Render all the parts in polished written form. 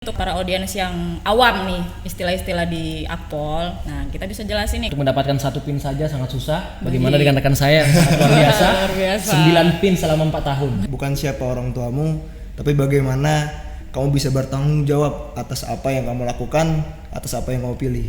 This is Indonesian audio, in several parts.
Untuk para audiens yang awam nih istilah-istilah di Akpol, nah kita bisa jelasin nih. Untuk mendapatkan 1 pin saja sangat susah. Bagaimana dengan rekan saya yang sangat luar biasa? Luar biasa. 9 pin selama 4 tahun. Bukan siapa orang tuamu, tapi bagaimana kamu bisa bertanggung jawab atas apa yang kamu lakukan, atas apa yang kamu pilih.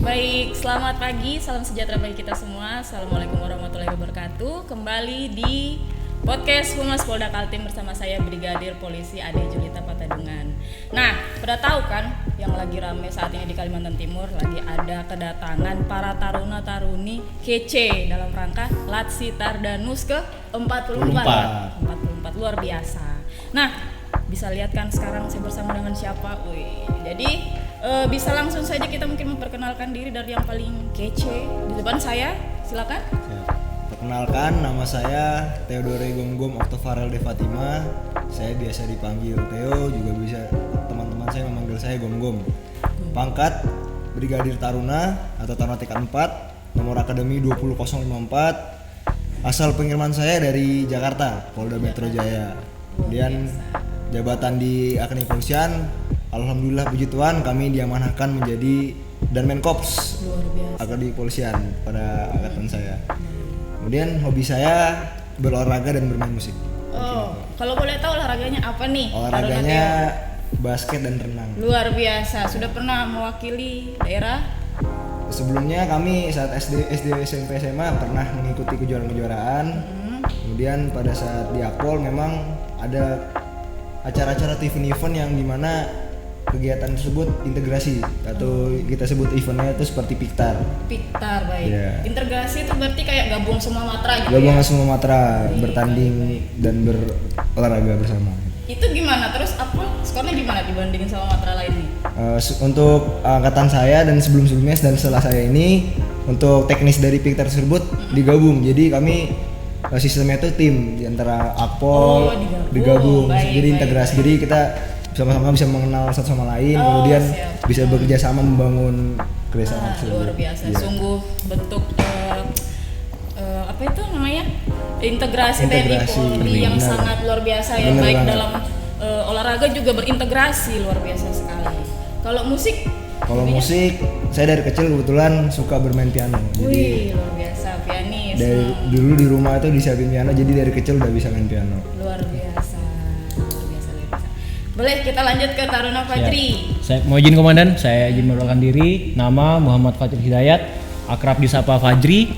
Baik, selamat pagi, salam sejahtera bagi kita semua. Assalamualaikum warahmatullahi wabarakatuh. Kembali di podcast Humas Polda Kaltim bersama saya Brigadir Polisi Ade Julita Patadungan. Nah, pada tahu kan yang lagi rame saat ini di Kalimantan Timur lagi ada kedatangan para taruna-taruni kece dalam rangka Latsitar Danus ke 44 luar biasa. Nah, bisa lihat kan sekarang saya bersama dengan siapa? Wih, jadi bisa langsung saja kita mungkin memperkenalkan diri dari yang paling kece di depan saya, silakan. Perkenalkan, nama saya Theodore Gomgom Octovarel De Fatima. Saya biasa dipanggil Theo, juga bisa teman-teman saya memanggil saya Gomgom. Pangkat Brigadir Taruna atau Taruna tingkat 4, nomor akademi 20054. Asal pengiriman saya dari Jakarta, Polda Metro Jaya. Kemudian jabatan di Akademi Kepolisian, alhamdulillah puji Tuhan kami diamanahkan menjadi Danmen Kops Akademi Kepolisian pada angkatan saya. Kemudian hobi saya berolahraga dan bermain musik. Oh, kalau boleh tahu olahraganya apa nih? Olahraganya basket dan renang. Luar biasa. Sudah pernah mewakili daerah? Sebelumnya kami saat SD, SMP, SMA pernah mengikuti kejuaraan-kejuaraan. Kemudian pada saat di Akpol memang ada acara-acara event yang dimana kegiatan tersebut integrasi atau kita sebut eventnya itu seperti Piktar. Piktar, baik. Yeah. Integrasi itu berarti kayak gabung semua matra gitu. Gabungan ya? semua matra bertanding dan berolahraga bersama. Itu gimana? Terus apa skornya gimana dibandingin sama matra lain nih? Untuk angkatan saya dan sebelum-sebelumnya dan setelah saya ini, untuk teknis dari Piktar tersebut digabung. Jadi kami sistemnya itu tim di antara Akpol digabung. Jadi integrasi. Jadi kita sama-sama bisa mengenal satu sama lain, kemudian siap. bisa bekerja sama membangun kerjasama tersebut. Luar biasa. Yeah. Sungguh bentuk apa itu namanya? Integrasi TNI Polri yang sangat luar biasa ya, baik dalam olahraga juga berintegrasi luar biasa sekali. Kalau musik? Kalau musik, saya dari kecil kebetulan suka bermain piano. Wih, luar biasa, pianis. Dari dulu di rumah itu disiapin piano, jadi dari kecil udah bisa main piano. Luar biasa, luar biasa, luar biasa. Boleh kita lanjut ke Taruna Fajri. Saya mau izin komandan, saya izin memperkenalkan diri. Nama Muhammad Fajri Hidayat, akrab disapa Fajri.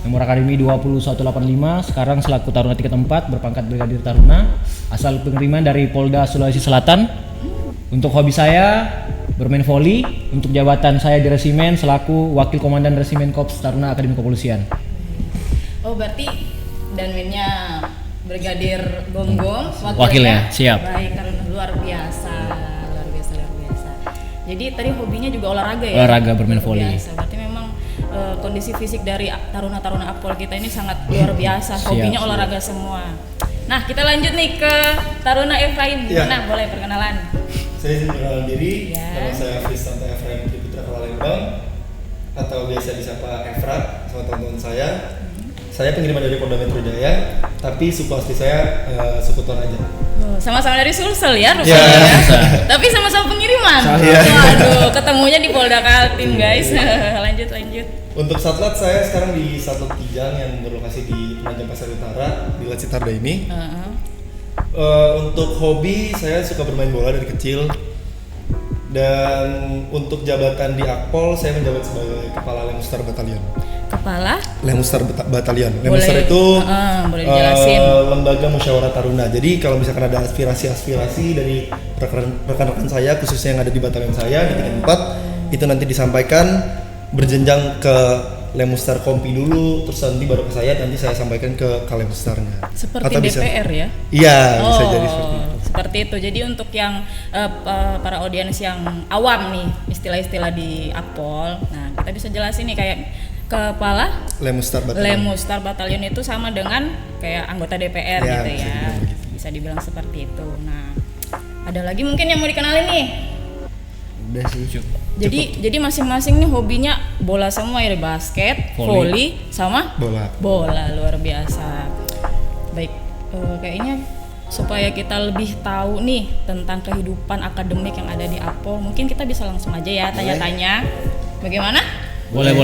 Nomor akademi 20185, sekarang selaku Taruna tingkat 4 berpangkat Brigadir Taruna, asal pengiriman dari Polda Sulawesi Selatan. Untuk hobi saya bermain voli, untuk jabatan saya di resimen selaku Wakil Komandan Resimen Kops Taruna Akademi Kepolisian. Oh, berarti danmennya Brigadir Gomgom, Wakilnya, siap. Baik, karena luar biasa, luar biasa, luar biasa. Jadi tadi hobinya juga olahraga ya? Olahraga, bermain voli. Berarti memang kondisi fisik dari taruna-taruna Akpol kita ini sangat luar biasa. Hobinya olahraga semua. Nah, kita lanjut nih ke Taruna Efraim. Gimana? Boleh perkenalan? Saya izin perkenalan diri, Ya. nama saya Frisanto Efraim Triputra Palembang atau biasa disapa Efrat sama teman-teman saya. Saya pengiriman dari Polda Metro Jaya, tapi suku asli saya suku Toraja. Oh, sama-sama dari Sulsel ya rupanya. Ya. Tapi sama-sama pengiriman. Iya. Waduh, ketemunya di Polda Kaltim guys. lanjut. Untuk satlat saya sekarang di Satlat Kijang yang berlokasi di Penajam Pasar Utara di Latsitarda ini. Untuk hobi saya suka bermain bola dari kecil. Dan untuk jabatan di Akpol saya menjabat sebagai Kepala Lemustar Batalion. Kepala? Lemustar Batalion. Lemustar itu boleh dijelasin. Lembaga Musyawarah Taruna. Jadi kalau misalkan ada aspirasi dari rekan-rekan saya khususnya yang ada di batalion saya di tingkat 4 itu nanti disampaikan berjenjang ke Lemustar Kompi dulu, terus nanti baru ke saya, nanti saya sampaikan ke Lemustarnya. Seperti atau DPR ya? Iya, bisa jadi seperti itu. Seperti itu. Jadi untuk yang para audiens yang awam nih istilah-istilah di Akpol, nah kita bisa jelasin nih kayak Kepala Lemustar Batalion. Lemustar Batalion itu sama dengan kayak anggota DPR Ya, gitu bisa ya. dibilang begitu. Bisa dibilang seperti itu. Nah, ada lagi mungkin yang mau dikenalin nih? Udah sih. Jadi masing-masing nih hobinya bola semua ya, basket, volley, sama bola. Luar biasa. Baik, kayaknya supaya kita lebih tahu nih tentang kehidupan akademik yang ada di Akpol, mungkin kita bisa langsung aja ya tanya-tanya. Bagaimana? Boleh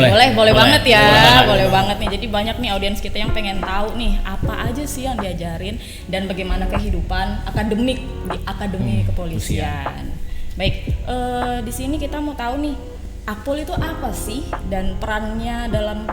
banget ya, boleh banget nih. Jadi banyak nih audiens kita yang pengen tahu nih apa aja sih yang diajarin dan bagaimana kehidupan akademik di akademi kepolisian. Baik, di sini kita mau tahu nih Akpol itu apa sih dan perannya dalam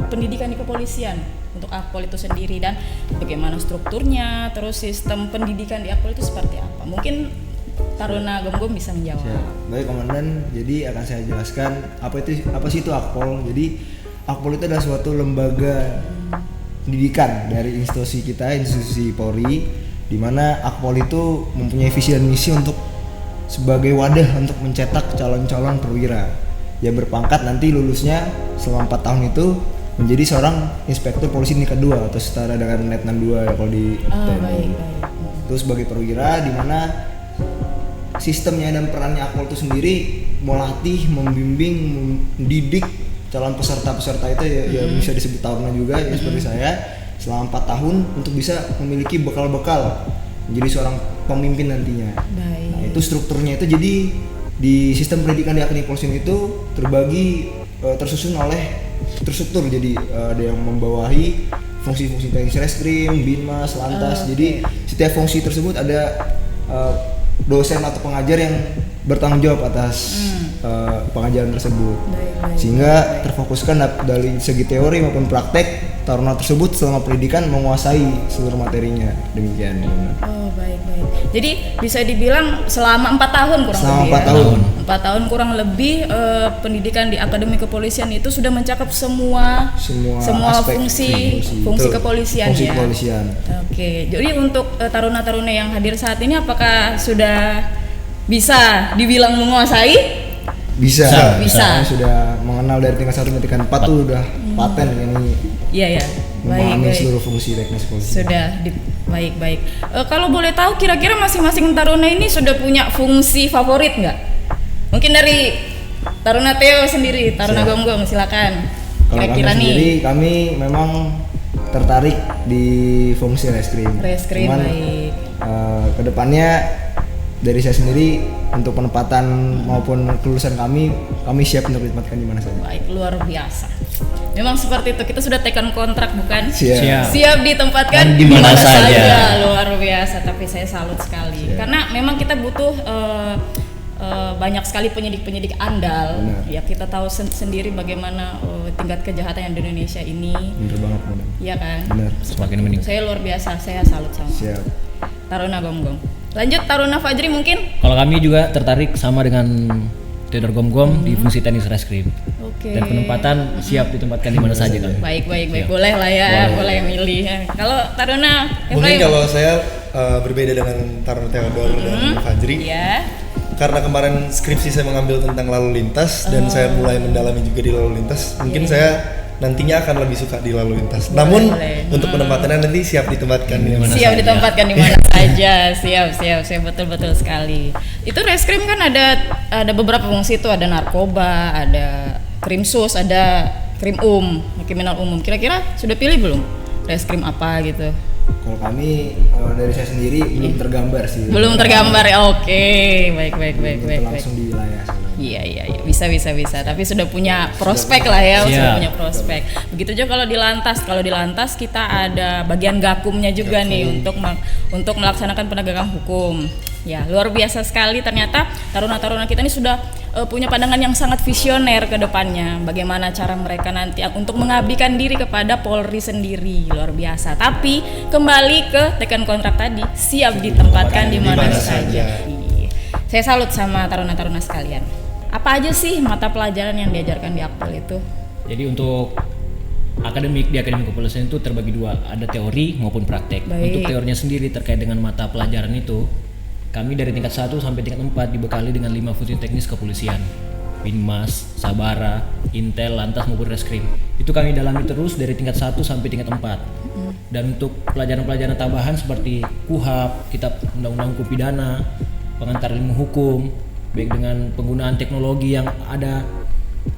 pendidikan di kepolisian untuk Akpol itu sendiri dan bagaimana strukturnya, terus sistem pendidikan di Akpol itu seperti apa? Mungkin Taruna Gom-Gom bisa menjawab. Baik Komandan, jadi akan saya jelaskan apa sih itu Akpol. Jadi Akpol itu adalah suatu lembaga pendidikan dari institusi Polri, di mana Akpol itu mempunyai visi dan misi untuk sebagai wadah untuk mencetak calon-calon perwira yang berpangkat nanti lulusnya selama 4 tahun itu menjadi seorang inspektur polisi tingkat 2 atau setara dengan letnan 2 ya kalau di TNI. Itu sebagai perwira, di mana sistemnya dan perannya Akpol itu sendiri melatih, membimbing, mendidik calon peserta-peserta itu ya bisa disebut taruna juga ya seperti saya selama 4 tahun untuk bisa memiliki bekal-bekal menjadi seorang pemimpin nantinya. Nah, itu strukturnya itu jadi di sistem pendidikan di akademi kepolisian itu terbagi tersusun oleh terstruktur, jadi ada yang membawahi fungsi-fungsi teknis reskrim, binmas, lantas. Jadi setiap fungsi tersebut ada dosen atau pengajar yang bertanggung jawab atas pengajaran tersebut. Sehingga terfokuskan dari segi teori maupun praktek taruna tersebut selama pendidikan menguasai seluruh materinya. Demikian. Oh, baik. Jadi bisa dibilang selama 4 tahun kurang selama lebih 4 tahun. 4 tahun kurang lebih pendidikan di akademi kepolisian itu sudah mencakup semua aspek fungsi kepolisian fungsi ya. kepolisian. Oke. Jadi untuk taruna-taruna yang hadir saat ini apakah sudah bisa dibilang menguasai? Bisa. Bisa. Sudah mengenal dari tingkat 1 sampai tingkat 4 tuh udah paten ini. Iya. Memahami Baik. seluruh fungsi teknis kepolisian. Baik. Kalau boleh tahu kira-kira masing-masing taruna ini sudah punya fungsi favorit nggak? Mungkin dari Taruna Theo sendiri, Taruna Gom-Gom silakan. Kalau Kira-kira kami nih. sendiri, kami memang tertarik di fungsi reskrim. Cuman, baik. Kedepannya dari saya sendiri untuk penempatan maupun kelulusan kami siap untuk ditempatkan di mana saja. Baik, luar biasa. Memang seperti itu, kita sudah tekan kontrak bukan? Siap Ditempatkan di mana saja. Luar biasa, tapi saya salut sekali. Karena memang kita butuh banyak sekali penyidik-penyidik andal. Benar. Ya kita tahu sendiri bagaimana tingkat kejahatan yang di Indonesia ini. Bener banget, bener. Iya kan? Benar. Semakin meningkat. Saya luar biasa, saya salut sama Siap. Taruna Gom-Gom. Lanjut Taruna Fajri mungkin? Kalau kami juga tertarik sama dengan Theodore Gom-Gom di fungsi teknis reskrim. Oke. Dan penempatan siap ditempatkan di mana saja kan. Baik. Boleh lah ya, boleh milih. Kalau Taruna Mungkin Efraim? kalau saya berbeda dengan Taruna Theodore dan Fajri. Iya. Karena kemarin skripsi saya mengambil tentang lalu lintas dan saya mulai mendalami juga di lalu lintas. Mungkin saya nantinya akan lebih suka di lalu lintas. Namun untuk penempatannya nanti siap ditempatkan di mana Siap saja. ditempatkan di mana saja. Siap, betul sekali. Itu reskrim kan ada beberapa fungsi itu, ada narkoba, ada krimsus, ada kriminal umum. Kira-kira sudah pilih belum reskrim apa gitu? Kalau kami dari saya sendiri belum tergambar sih. Belum tergambar ya. Oke, baik. Langsung di wilayah sana. Iya, bisa. Tapi sudah punya prospek lah ya, sudah punya prospek. Begitu juga kalau di lantas kita ada bagian gakumnya juga nih untuk melaksanakan penegakan hukum. Ya, luar biasa sekali ternyata taruna-taruna kita ini sudah punya pandangan yang sangat visioner ke depannya. Bagaimana cara mereka nanti untuk mengabdikan diri kepada Polri sendiri. Luar biasa. Tapi kembali ke tekan kontrak tadi, siap ditempatkan di mana saja. Saya salut sama taruna-taruna sekalian. Apa aja sih mata pelajaran yang diajarkan di Akpol itu? Jadi untuk akademik di akademi kepolisian itu terbagi dua, ada teori maupun praktek. Baik. Untuk teorinya sendiri terkait dengan mata pelajaran itu, kami dari tingkat 1 sampai tingkat 4 dibekali dengan 5 fungsi teknis kepolisian. Binmas, Sabara, Intel, Lantas maupun Reskrim. Itu kami dalami terus dari tingkat 1 sampai tingkat 4. Dan untuk pelajaran-pelajaran tambahan seperti KUHAP, Kitab Undang-Undang Hukum Pidana, pengantar ilmu hukum, baik dengan penggunaan teknologi yang ada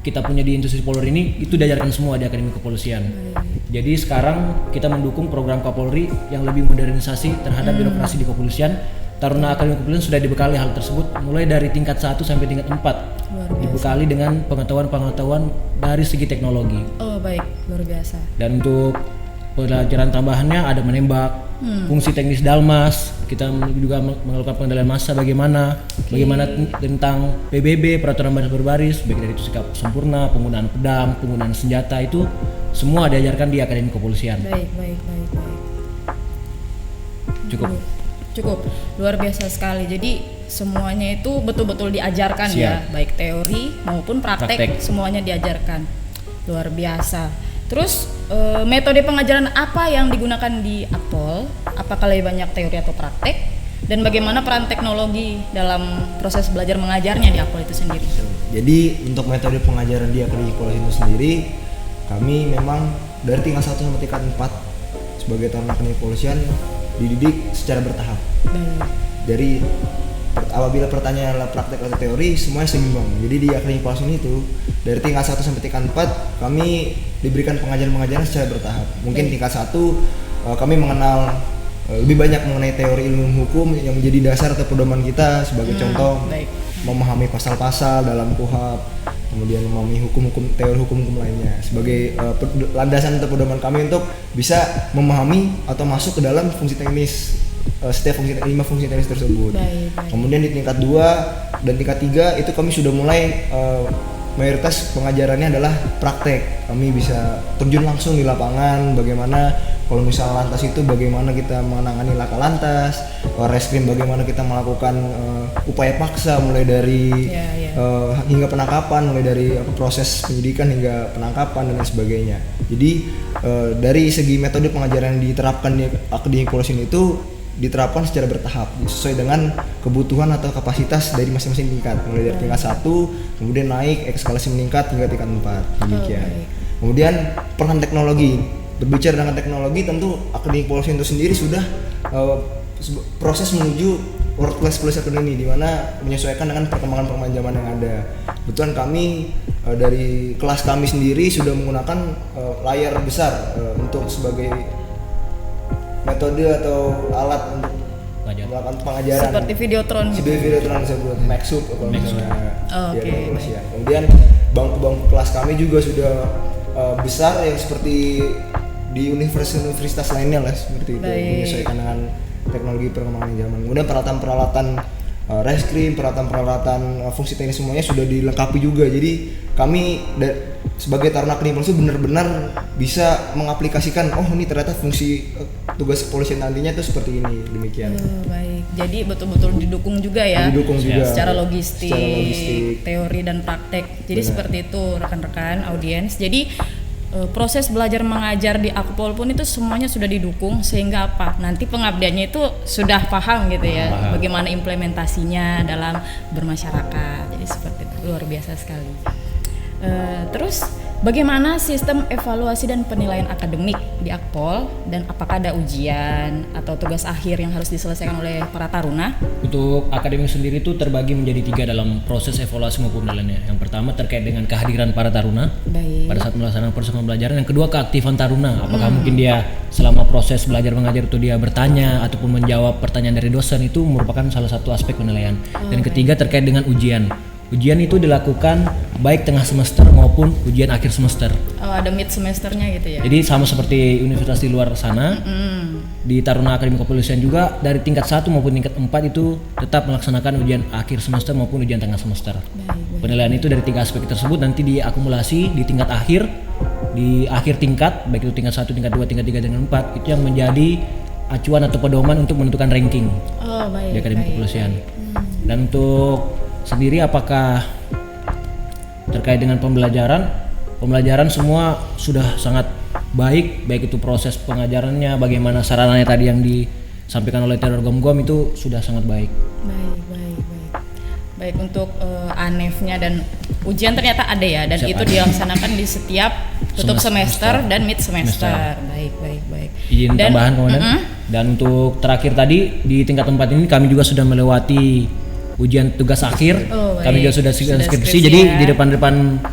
kita punya di institusi Polri ini, itu diajarkan semua di Akademi Kepolisian. Jadi sekarang kita mendukung program Kapolri yang lebih modernisasi terhadap birokrasi di kepolisian. Taruna Akademi Kepolisian sudah dibekali hal tersebut mulai dari tingkat 1 sampai tingkat 4. Dibekali dengan pengetahuan dari segi teknologi. Oh baik, luar biasa. Dan untuk pelajaran tambahannya ada menembak, fungsi teknis Dalmas, kita juga melakukan pengendalian massa bagaimana tentang PBB, peraturan baris berbaris, baik dari itu sikap sempurna, penggunaan pedang, penggunaan senjata, itu semua diajarkan di Akademi Kepolisian. Baik. Cukup luar biasa sekali. Jadi semuanya itu betul-betul diajarkan ya, baik teori maupun praktek. Semuanya diajarkan. Luar biasa. Terus metode pengajaran apa yang digunakan di Akpol? Apakah lebih banyak teori atau praktek? Dan bagaimana peran teknologi dalam proses belajar mengajarnya di Akpol itu sendiri? Jadi untuk metode pengajaran di Akademi Kepolisian itu sendiri, kami memang dari tingkat 1 sampai tingkat 4 sebagai taruna Akademi Kepolisian dididik secara bertahap. Jadi apabila pertanyaan adalah praktek atau teori, semuanya seimbang. Jadi di Akademi Kepolisian itu dari tingkat 1 sampai tingkat 4 kami diberikan pengajaran-pengajaran secara bertahap. Mungkin tingkat 1 kami mengenal lebih banyak mengenai teori ilmu hukum yang menjadi dasar atau pedoman kita, sebagai contoh memahami pasal-pasal dalam KUHP, kemudian memahami teori hukum-hukum lainnya sebagai landasan atau pedoman kami untuk bisa memahami atau masuk ke dalam fungsi teknis setiap 5 fungsi teknis tersebut. Kemudian di tingkat 2 dan tingkat 3 itu kami sudah mulai mayoritas pengajarannya adalah praktek. Kami bisa terjun langsung di lapangan, bagaimana kalau misalnya lantas itu bagaimana kita menangani laka lantas, reskrim bagaimana kita melakukan upaya paksa mulai dari hingga penangkapan, mulai dari proses penyidikan hingga penangkapan dan lain sebagainya. Jadi dari segi metode pengajaran yang diterapkan di Akademi Kepolisian itu diterapkan secara bertahap sesuai dengan kebutuhan atau kapasitas dari masing-masing tingkat, mulai dari tingkat 1 kemudian naik eskalasi meningkat hingga tingkat 4 demikian. Kemudian peran teknologi. Berbicara dengan teknologi, tentu Akademi Kepolisian itu sendiri sudah proses menuju World Class Police Academy, di mana menyesuaikan dengan perkembangan zaman yang ada. Kebetulan kami dari kelas kami sendiri sudah menggunakan layar besar untuk sebagai metode atau alat untuk melakukan pengajaran. Seperti Videotron. Seperti Videotron disebut Maxup kalau misalnya. Kemudian bangku-bangku kelas kami juga sudah besar yang seperti di universitas lainnya lah, seperti itu, menyesuaikan dengan teknologi perkembangan zaman. Kemudian peralatan-peralatan reskrim, peralatan-peralatan fungsi teknis semuanya sudah dilengkapi juga. Jadi kami sebagai taruna Akademi Kepolisian benar-benar bisa mengaplikasikan, oh ini ternyata fungsi tugas kepolisian nantinya itu seperti ini, demikian. Baik, jadi betul-betul didukung juga ya. Didukung juga. Secara logistik, teori dan praktek. Jadi seperti itu rekan-rekan audiens. Jadi proses belajar mengajar di Akpol pun itu semuanya sudah didukung, sehingga apa? Nanti pengabdiannya itu sudah paham gitu ya, bagaimana implementasinya dalam bermasyarakat. Jadi seperti itu, luar biasa sekali. Terus bagaimana sistem evaluasi dan penilaian akademik di Akpol, dan apakah ada ujian atau tugas akhir yang harus diselesaikan oleh para taruna? Untuk akademik sendiri itu terbagi menjadi 3 dalam proses evaluasi maupun penilaiannya. Yang pertama terkait dengan kehadiran para taruna pada saat melaksanakan proses pembelajaran. Yang kedua keaktifan taruna, apakah mungkin dia selama proses belajar mengajar itu dia bertanya ataupun menjawab pertanyaan dari dosen, itu merupakan salah satu aspek penilaian. Dan ketiga terkait dengan ujian. Ujian itu dilakukan baik tengah semester maupun ujian akhir semester. Oh, ada mid semesternya gitu ya. Jadi sama seperti universitas di luar sana. Di Taruna Akademi Kepolisian juga dari tingkat 1 maupun tingkat 4 itu tetap melaksanakan ujian akhir semester maupun ujian tengah semester. Penilaian itu dari 3 aspek tersebut nanti diakumulasi di tingkat akhir, di akhir tingkat, baik itu tingkat 1, tingkat 2, tingkat 3 dan 4, itu yang menjadi acuan atau pedoman untuk menentukan ranking di Akademi Kepolisian. Dan untuk sendiri apakah terkait dengan pembelajaran semua sudah sangat baik itu proses pengajarannya, bagaimana sarananya tadi yang disampaikan oleh Teodor Gomgom itu sudah sangat baik. Baik untuk ANEF-nya dan ujian ternyata ada ya, dan itu dilaksanakan di setiap tutup semester dan mid semester. Baik. Izin tambahan Komandan. Dan untuk terakhir tadi di tingkat 4 ini kami juga sudah melewati ujian tugas akhir. Oh, Kami baik. juga sudah Sudah skripsi. skripsi Jadi ya. di depan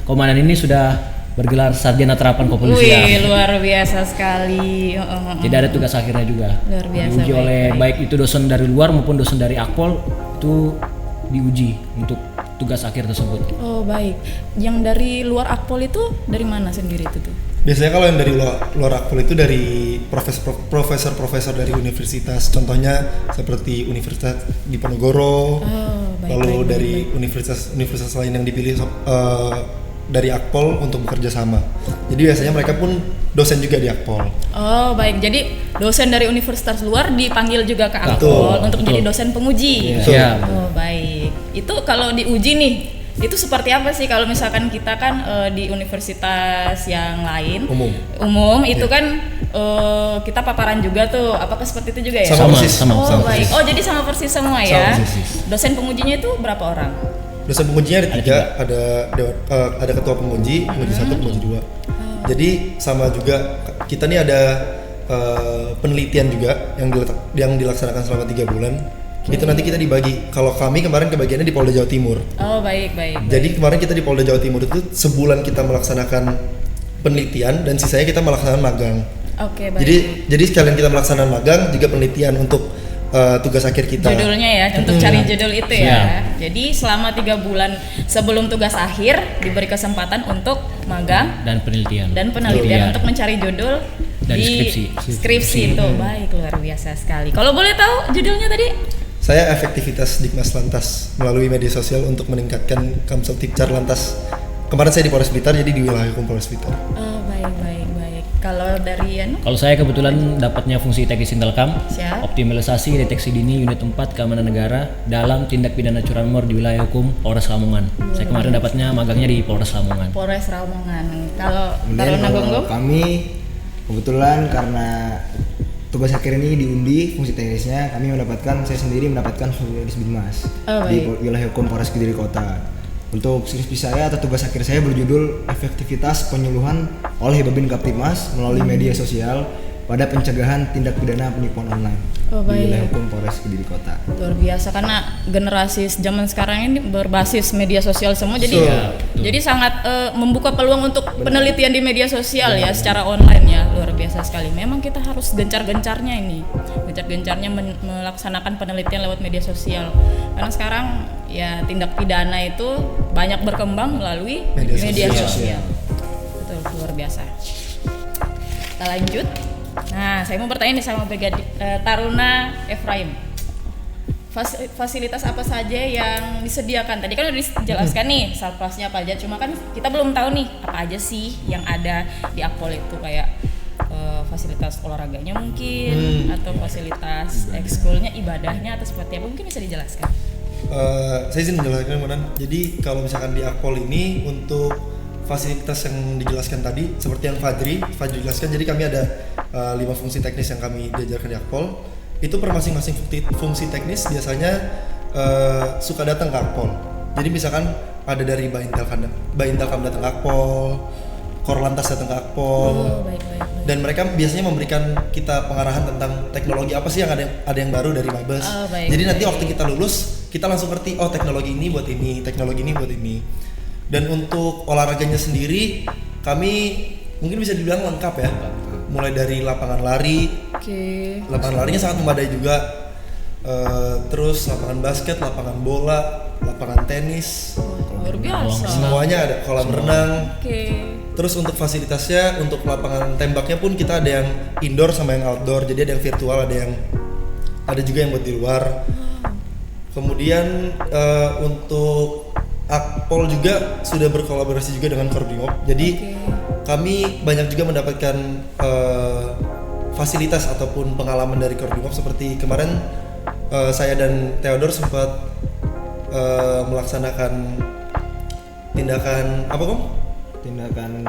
komandan ini sudah bergelar sarjana terapan kepolisian. Wih, luar biasa sekali. Jadi ada tugas akhirnya juga. Luar biasa, Diuji baik, oleh baik. baik itu dosen dari luar maupun dosen dari Akpol itu diuji untuk tugas akhir tersebut. Oh baik, yang dari luar Akpol itu dari mana sendiri itu tuh? Biasanya kalau yang dari luar Akpol itu dari profesor-profesor dari universitas, contohnya seperti Universitas Diponegoro, lalu baik, dari universitas lain yang dipilih dari Akpol untuk bekerja sama. Jadi biasanya mereka pun dosen juga di Akpol. Oh baik, jadi dosen dari universitas luar dipanggil juga ke Betul, Akpol untuk betul. menjadi dosen penguji. Iya. Iya. Oh baik, itu kalau diuji nih, itu seperti apa sih kalau misalkan kita kan di universitas yang lain umum itu kan kita paparan juga tuh, apakah seperti itu juga ya? Sama persis. sama. Oh baik, oh jadi sama persis semua ya. Sama persis. Dosen pengujinya itu berapa orang? Dosen pengujinya ada tiga, ada ketua penguji, penguji 1, penguji 2. Jadi sama juga kita nih ada penelitian juga yang dilaksanakan selama 3 bulan. Itu nanti kita dibagi. Kalau kami kemarin kebagiannya di Polda Jawa Timur. Oh baik. Jadi kemarin kita di Polda Jawa Timur itu sebulan kita melaksanakan penelitian dan sisanya kita melaksanakan magang. Oke baik. Jadi sekalian kita melaksanakan magang juga penelitian untuk tugas akhir kita. Judulnya ya, untuk cari judul itu ya. Siap. Jadi selama 3 bulan sebelum tugas akhir diberi kesempatan untuk magang Dan penelitian. dan untuk mencari judul Dari di skripsi. itu. Baik, luar biasa sekali. Kalau boleh tahu judulnya tadi? Saya efektivitas Dikmas Lantas melalui media sosial untuk meningkatkan Kamsel Tipcar Lantas. Kemarin saya di Polres Blitar, jadi di wilayah hukum Polres Blitar. Oh, baik. Kalau dari Anu? Kalau saya kebetulan dapatnya fungsi teknis Intelkam, Siap. optimalisasi deteksi dini unit 4 keamanan negara dalam tindak pidana curanmor di wilayah hukum Polres Lamongan. Saya kemarin dapatnya magangnya di Polres Lamongan. Polres Lamongan. Kalau Kemudian Taruna kalau Gonggong? kami kebetulan karena tugas akhir ini diundi fungsi teknisnya, saya sendiri mendapatkan fungsi Binmas Oh, di baik. wilayah hukum Polres Kediri Kota. Untuk skripsi saya atau tugas akhir saya berjudul efektivitas penyuluhan oleh Babin Kaptibmas melalui media sosial pada pencegahan tindak pidana penipuan online Oh, di baik. wilayah hukum Polres Kediri Kota. Luar biasa karena generasi zaman sekarang ini berbasis media sosial semua jadi jadi sangat membuka peluang untuk penelitian di media sosial ya secara online ya, luar biasa sekali. Memang kita harus gencar-gencarnya melaksanakan penelitian lewat media sosial karena sekarang ya tindak pidana itu banyak berkembang melalui media sosial. Betul, luar biasa. Kita lanjut. Nah, saya mau bertanya nih sama Taruna Efraim. Fasilitas apa saja yang disediakan? Tadi kan udah dijelaskan nih satpasnya apa aja, cuma kan kita belum tahu nih apa aja sih yang ada di Akpol itu, kayak fasilitas olahraganya mungkin atau fasilitas ekskulnya, ibadahnya atau seperti apa, mungkin bisa dijelaskan. Saya izin menjelaskan, Manan. Jadi kalau misalkan di Akpol ini untuk fasilitas yang dijelaskan tadi seperti yang Fajri jelaskan, jadi kami ada 5 fungsi teknis yang kami diajarkan di Akpol. Itu per masing-masing fungsi teknis biasanya suka datang ke Akpol. Jadi misalkan ada dari Baintelkam datang ke Akpol, Korlantas datang ke Akpol. Baik. Dan mereka biasanya memberikan kita pengarahan tentang teknologi apa sih yang ada yang baru dari Mabes. Baik. Jadi nanti waktu kita lulus, kita langsung ngerti, oh teknologi ini buat ini, teknologi ini buat ini. Dan untuk olahraganya sendiri, kami mungkin bisa dibilang lengkap ya. Mulai dari lapangan lari, lapangan larinya sangat memadai juga. Terus lapangan basket, lapangan bola, lapangan tenis, Luar biasa. semuanya ada, kolam renang. Terus Terus untuk fasilitasnya, untuk lapangan tembaknya pun kita ada yang indoor sama yang outdoor. Jadi ada yang virtual, ada juga yang buat di luar. Kemudian untuk Akpol juga sudah berkolaborasi juga dengan Korbimob. Jadi kami banyak juga mendapatkan fasilitas ataupun pengalaman dari Korbimob, seperti kemarin saya dan Theodor sempat melaksanakan tindakan apa Kom? Tindakan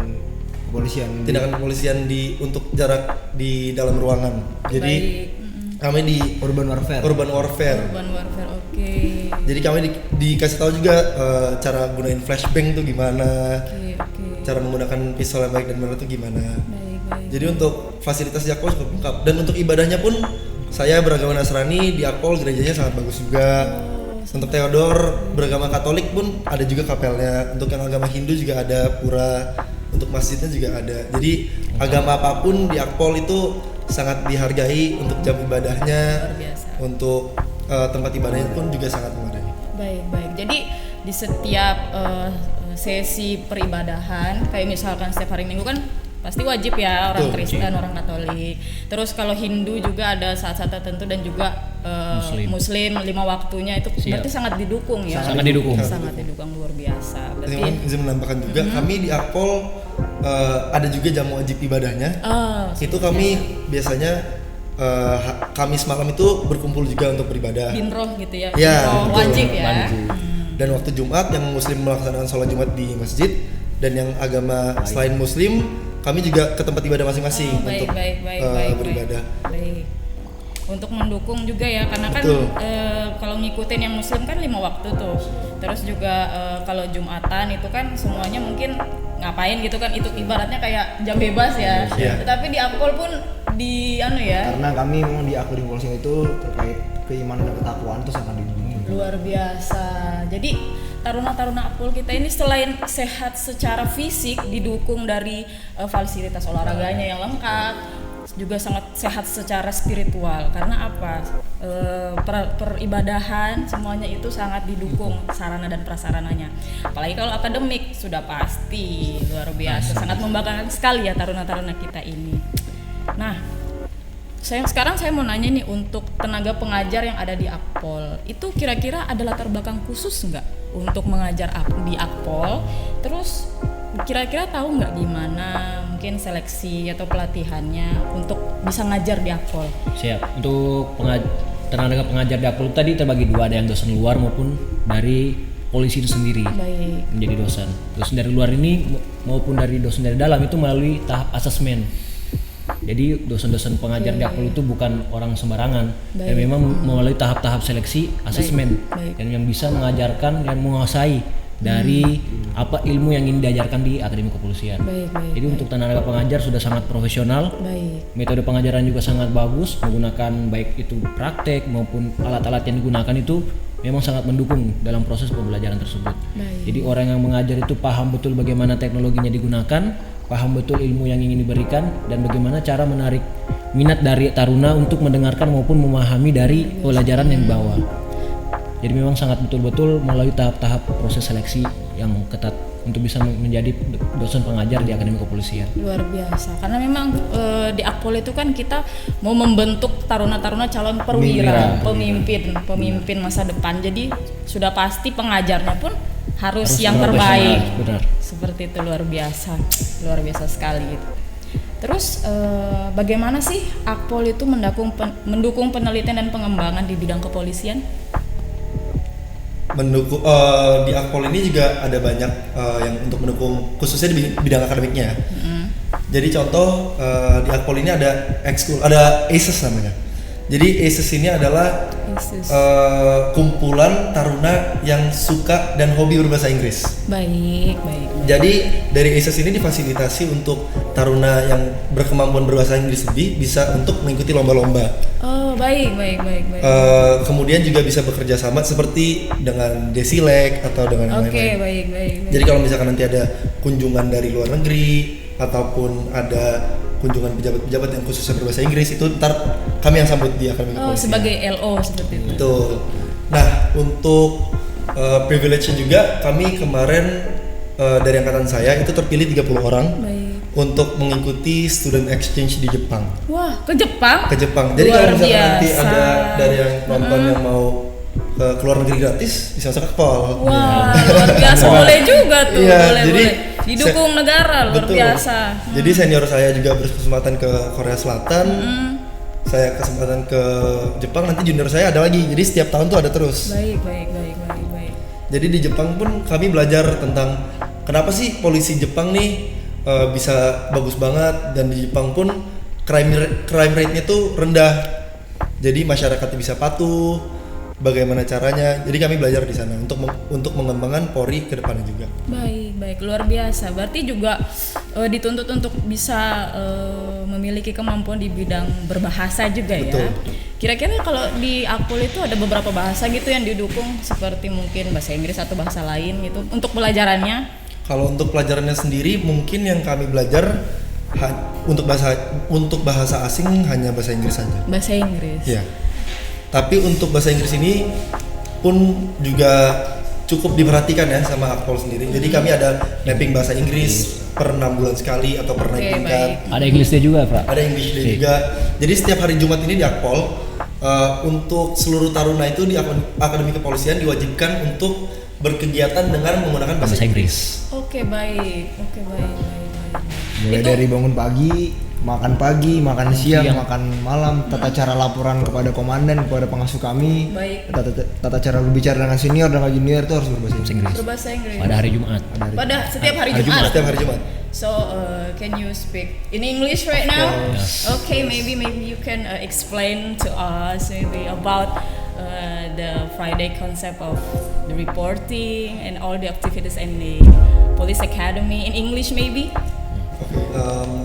kepolisian untuk jarak di dalam ruangan. Jadi kami di urban warfare. Urban warfare, oke. Jadi kami dikasih tahu juga cara gunain flashbang tuh gimana, cara menggunakan pistol yang baik dan benar tuh gimana. Baik. Jadi untuk fasilitas di Akpol cukup lengkap, dan untuk ibadahnya pun saya beragama Nasrani, di Akpol gerejanya sangat bagus juga. Untuk Theodore beragama Katolik pun ada juga kapelnya. Untuk yang agama Hindu juga ada pura. Untuk masjidnya juga ada. Jadi agama apapun di Akpol itu sangat dihargai untuk jam ibadahnya. Luar biasa. Untuk tempat ibadahnya pun juga sangat memadai. Baik. Jadi di setiap sesi peribadahan, kayak misalkan setiap hari Minggu kan pasti wajib ya orang Betul, Kristen, orang Katolik. Terus kalau Hindu juga ada saat-saat tertentu dan juga Muslim 5 waktunya itu Siap. berarti sangat didukung ya. Sangat didukung. Sangat didukung luar biasa. Jadi Berarti mungkin izin menambahkan juga, kami di Akpol ada juga jam wajib ibadahnya. Itu kami biasanya Kamis malam itu berkumpul juga untuk beribadah. binroh gitu ya. Ya, Binroh betul. wajib ya. Wajib. Dan waktu Jumat yang Muslim melaksanakan sholat Jumat di masjid, dan yang agama selain Muslim kami juga ke tempat ibadah masing-masing Baik, untuk beribadah. Baik. Untuk mendukung juga ya, karena kan Betul. kalau ngikutin yang Muslim kan 5 waktu tuh. Terus juga kalau Jumatan itu kan semuanya mungkin ngapain gitu kan, itu ibaratnya kayak jam bebas ya. Iya. Tetapi di Akpol pun di ya. Karena kami memang di akun polisi itu terkait keimanan dan ketakwaan itu sangat didukung. Luar biasa. Jadi taruna-taruna Akpol kita ini selain sehat secara fisik, didukung dari fasilitas olahraganya yang lengkap, juga sangat sehat secara spiritual. Karena apa? Peribadahan semuanya itu sangat didukung sarana dan prasarananya. Apalagi kalau akademik sudah pasti luar biasa, sangat membanggakan sekali ya taruna-taruna kita ini. Nah, sekarang saya mau nanya nih, untuk tenaga pengajar yang ada di Akpol, itu kira-kira ada latar belakang khusus nggak untuk mengajar di Akpol? Terus kira-kira tahu nggak gimana mungkin seleksi atau pelatihannya untuk bisa ngajar di Akpol? Siap. Untuk tenaga pengajar di Akpol tadi terbagi dua, ada yang dosen luar maupun dari polisi itu sendiri. Baik. Menjadi dosen. Dosen dari luar ini maupun dari dosen dari dalam itu melalui tahap asesmen. Jadi dosen-dosen pengajar di Akpol itu bukan orang sembarangan, dan memang melalui tahap-tahap seleksi asesmen, Baik. dan yang bisa mengajarkan dan menguasai dari apa ilmu yang ingin diajarkan di Akademi Kepolisian. Baik. Jadi untuk tenaga pengajar sudah sangat profesional. Baik. Metode pengajaran juga sangat bagus, menggunakan baik itu praktek maupun alat-alat yang digunakan itu memang sangat mendukung dalam proses pembelajaran tersebut. Baik. Jadi orang yang mengajar itu paham betul bagaimana teknologinya digunakan, paham betul ilmu yang ingin diberikan, dan bagaimana cara menarik minat dari taruna untuk mendengarkan maupun memahami dari pelajaran yang dibawa. Jadi memang sangat betul-betul melalui tahap-tahap proses seleksi yang ketat untuk bisa menjadi dosen pengajar di Akademi Kepolisian. Luar biasa, karena memang di Akpol itu kan kita mau membentuk taruna-taruna calon perwira, pemimpin masa depan. Jadi sudah pasti pengajarnya pun harus yang terbaik. Benar. Seperti itu, luar biasa sekali gitu. Terus bagaimana sih Akpol itu mendukung penelitian dan pengembangan di bidang kepolisian? Mendukung di Akpol ini juga ada banyak yang untuk mendukung khususnya di bidang akademiknya. Jadi contoh di Akpol ini ada ekskul, ada ACES namanya. Jadi ACES ini adalah kumpulan taruna yang suka dan hobi berbahasa Inggris. Baik. Jadi dari ACES ini difasilitasi untuk taruna yang berkemampuan berbahasa Inggris lebih bisa untuk mengikuti lomba-lomba. Oh, baik. Kemudian juga bisa bekerja sama seperti dengan Desilek atau dengan yang Oke, lain-lain. baik. Jadi kalau misalkan nanti ada kunjungan dari luar negeri ataupun ada kunjungan pejabat-pejabat yang khususnya berbahasa Inggris, itu ntar kami yang sambut di Akademi Kepolisian. Sebagai LO seperti itu. Betul. Nah, untuk privilege-nya juga kami kemarin dari angkatan saya itu terpilih 30 orang Baik. untuk mengikuti student exchange di Jepang. Wah, ke Jepang? Ke Jepang. Jadi Luar kalau misalkan nanti biasa. ada dari yang nonton yang mau ke luar negeri gratis, bisa masuk ke Akpol. Wah, luar biasa. Boleh juga tuh. Iya, boleh. jadi Didukung negara, luar Betul. biasa. Jadi senior saya juga berkesempatan ke Korea Selatan. Saya kesempatan ke Jepang, nanti junior saya ada lagi. Jadi setiap tahun tuh ada terus. Baik. Jadi di Jepang pun kami belajar tentang kenapa sih polisi Jepang nih bisa bagus banget, dan di Jepang pun crime rate-nya tuh rendah. Jadi masyarakatnya bisa patuh, bagaimana caranya. Jadi kami belajar di sana untuk mengembangkan Polri ke depannya juga. Baik, luar biasa. Berarti juga dituntut untuk bisa memiliki kemampuan di bidang berbahasa juga Betul. ya. Kira-kira kalau di Akpol itu ada beberapa bahasa gitu yang didukung, seperti mungkin bahasa Inggris atau bahasa lain gitu untuk pelajarannya? Kalau untuk pelajarannya sendiri mungkin yang kami belajar untuk bahasa asing hanya bahasa Inggris saja. Bahasa Inggris. Iya. Tapi untuk bahasa Inggris ini pun juga cukup diperhatikan ya sama Akpol sendiri. Jadi kami ada mapping bahasa Inggris per 6 bulan sekali atau per naik Oke, tingkat. baik. Ada Englishnya juga, Pak. Ada English Day juga. Jadi setiap hari Jumat ini di Akpol untuk seluruh taruna itu di Akademi Kepolisian diwajibkan untuk berkegiatan dengan menggunakan bahasa Inggris. Oke, baik. Mulai Itu- dari bangun pagi, makan siang, makan malam, tata cara laporan kepada komandan, kepada pengasuh kami, Baik. tata cara berbicara dengan senior dan junior itu harus berbahasa Inggris. Berbahasa Inggris. Pada hari Jumat. Pada setiap hari Hari Jumat. Setiap hari Jumat. So, can you speak in English right now? Yes. Okay, maybe you can explain to us maybe about the Friday concept of the reporting and all the activities in the police academy in English maybe. Okay,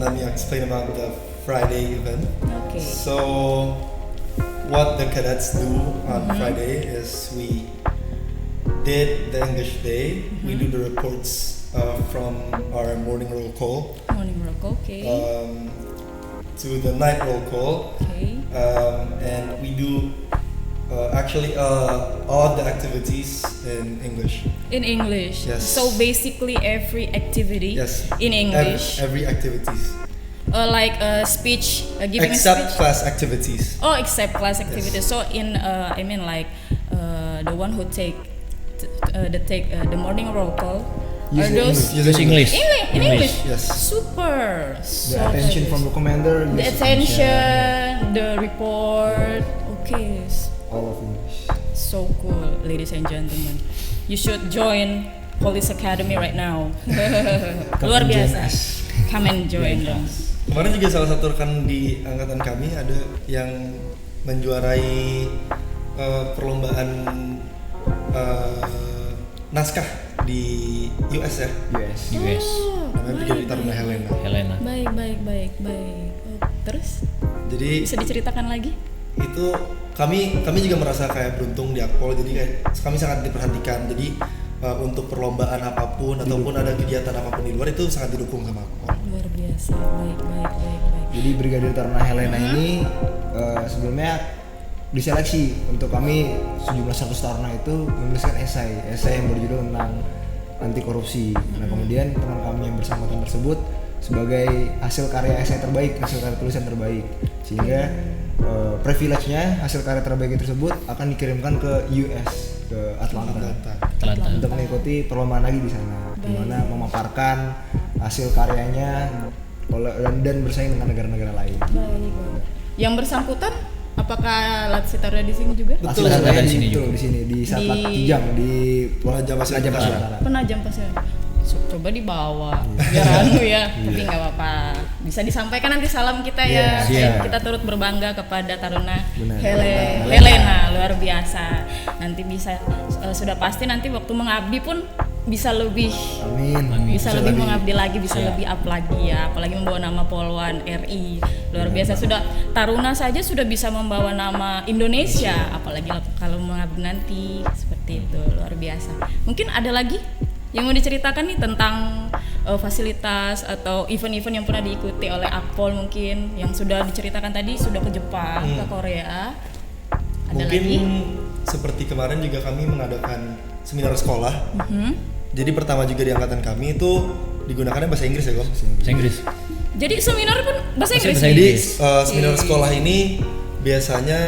let me explain about the Friday event. Okay. So, what the cadets do on Friday is we did the English day. We do the reports from our morning roll call Morning roll, okay. to the night roll call, Okay. and we do actually all the activities in English. In English. Yes. So basically every activity Yes. in English. Every activities Like a speech, giving a except speech. class activities. Oh, except class activities. So in I mean like the one who take the morning roll call are Use those Use English. In English. Yes. Super. The So attention bagus. from the commander, The yes, attention, the report. Okay. all of English. So cool, ladies and gentlemen. You should join Police Academy right now. Luar and join biasa. us. Come and join them. Kemarin juga salah satu rekan di angkatan kami ada yang menjuarai perlombaan naskah di US ya. Yes. US. Namanya Brigadir Taruna Helena. Helena. Baik. Oh, terus Jadi bisa diceritakan lagi? itu kami juga merasa kayak beruntung di Akpol, jadi kayak kami sangat diperhatikan. Jadi untuk perlombaan apapun ataupun ada kegiatan apapun di luar itu sangat didukung sama Akpol. Luar biasa. Baik. Jadi Brigadir Taruna Helena ini sebelumnya diseleksi untuk kami sejumlah 100 taruna itu menuliskan esai yang berjudul tentang anti korupsi. Nah kemudian teman kami yang bersangkutan tersebut sebagai hasil karya esai terbaik, hasil karya tulisan terbaik, sehingga privilege-nya hasil karya terbaik tersebut akan dikirimkan ke US, ke Atlanta. Atlanta. Untuk mengikuti perlombaan lagi di sana, di mana memaparkan hasil karyanya dan bersaing dengan negara-negara lain. Baik. Yang bersangkutan apakah Latsi taruh di sini juga? Betul, Asli ada saya di sini betul, juga. di sini di Satlat Di- Kijang di Penajam Pasir Penajam Pasir Utara. Utara. Penajam pasir. Coba dibawa biar anu ya, tapi nggak apa-apa. Bisa disampaikan nanti salam kita ya. Iya. Kita turut berbangga kepada Taruna Benar. Helena, luar biasa. Nanti bisa sudah pasti nanti waktu mengabdi pun bisa lebih Amin. bisa lebih mengabdi lagi, bisa Iya. lebih up lagi ya, apalagi membawa nama Polwan RI. Luar biasa, sudah Taruna saja sudah bisa membawa nama Indonesia, apalagi kalau mengabdi nanti seperti itu. Luar biasa. Mungkin ada lagi yang mau diceritakan nih tentang fasilitas atau event-event yang pernah diikuti oleh Akpol, mungkin yang sudah diceritakan tadi, sudah ke Jepang, ke Korea. Ada Mungkin lagi? seperti kemarin juga kami mengadakan seminar sekolah. Mhm. Jadi pertama juga di angkatan kami itu digunakannya bahasa Inggris ya, Gom? Bahasa Inggris. Jadi seminar pun bahasa Inggris. Bahasa Jadi Inggris. seminar sekolah ini biasanya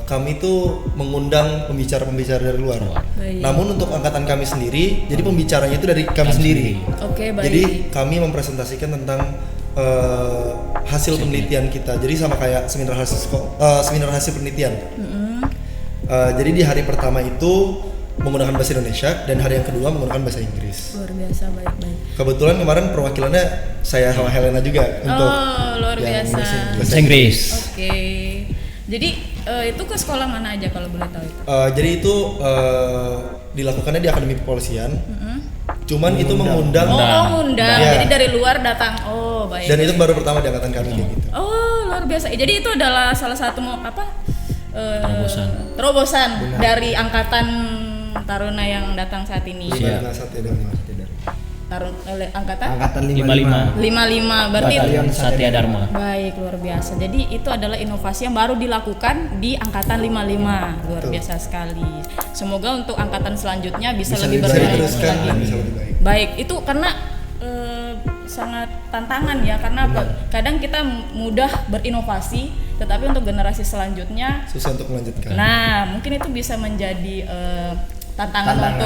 kami tuh mengundang pembicara-pembicara dari luar. Baik. Namun untuk angkatan kami sendiri, jadi pembicaranya itu dari kami sendiri. Oke, baik. Jadi kami mempresentasikan tentang hasil penelitian kita. Jadi sama kayak seminar hasil penelitian. Jadi di hari pertama itu menggunakan bahasa Indonesia dan hari yang kedua menggunakan bahasa Inggris. Luar biasa, baik. Kebetulan kemarin perwakilannya saya sama Helena juga untuk Oh, luar yang biasa. Bahasa Inggris. Oke. Jadi itu ke sekolah mana aja kalau boleh tahu itu? Jadi itu dilakukannya di Akademi Kepolisian. Cuman itu mengundang. Ngundang. Iya. Jadi dari luar datang. Oh, baik. Dan itu baru pertama di angkatan kami kayak gitu. Oh, luar biasa. Jadi itu adalah salah satu terobosan dari angkatan Taruna yang datang saat ini. Iya. Satya Dharma. Angkatan 55. 55 berarti Batalion Satya Dharma. baik, luar biasa. Jadi itu adalah inovasi yang baru dilakukan di angkatan 55. Luar biasa sekali. Semoga untuk angkatan selanjutnya bisa lebih Bisa berbaik diteruskan lagi. dan bisa lebih baik. Baik, itu karena sangat tantangan ya, karena kadang kita mudah berinovasi, tetapi untuk generasi selanjutnya, Susah untuk melanjutkan. nah mungkin itu bisa menjadi tantangan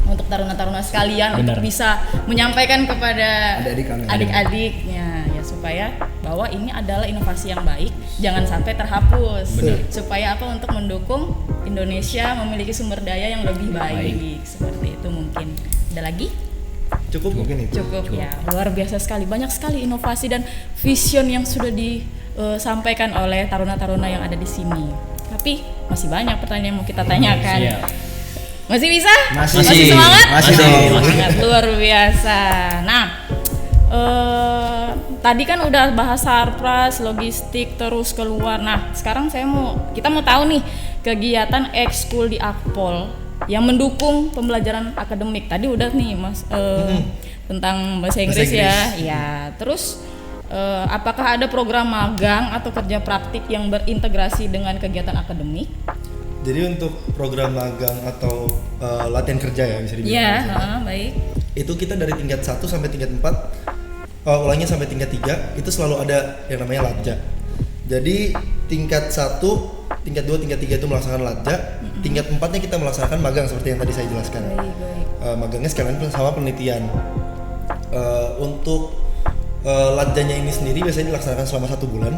untuk taruna-taruna sekalian untuk bisa menyampaikan kepada Adik-adik kami. adik-adiknya ya, supaya bahwa ini adalah inovasi yang baik, jangan sampai terhapus. Supaya apa? Untuk mendukung Indonesia memiliki sumber daya yang lebih baik. Seperti itu mungkin. Ada lagi? Cukup mungkin itu. Cukup ya, luar biasa sekali, banyak sekali inovasi dan vision yang sudah disampaikan oleh taruna-taruna yang ada di sini. Tapi masih banyak pertanyaan yang mau kita tanyakan. Siap. Masih bisa? Masih. Semangat? Masih dong. Semangat luar biasa. Nah, tadi kan udah bahas sarpras, logistik, terus keluar. Nah, sekarang kita mau tahu nih kegiatan ekskul di Akpol yang mendukung pembelajaran akademik. Tadi udah nih Mas tentang bahasa Inggris ya. Ya, terus apakah ada program magang atau kerja praktik yang berintegrasi dengan kegiatan akademik? Jadi untuk program magang atau latihan kerja ya bisa dibilang. Iya, baik. Itu kita dari tingkat 1 sampai tingkat 4, ulangnya sampai tingkat 3 itu selalu ada yang namanya latja. Jadi tingkat 1, tingkat 2, tingkat 3 itu melaksanakan latja, tingkat 4-nya kita melaksanakan magang seperti yang tadi saya jelaskan. Baik. Magangnya sekalian sama penelitian. Untuk latjanya ini sendiri biasanya dilaksanakan selama 1 bulan.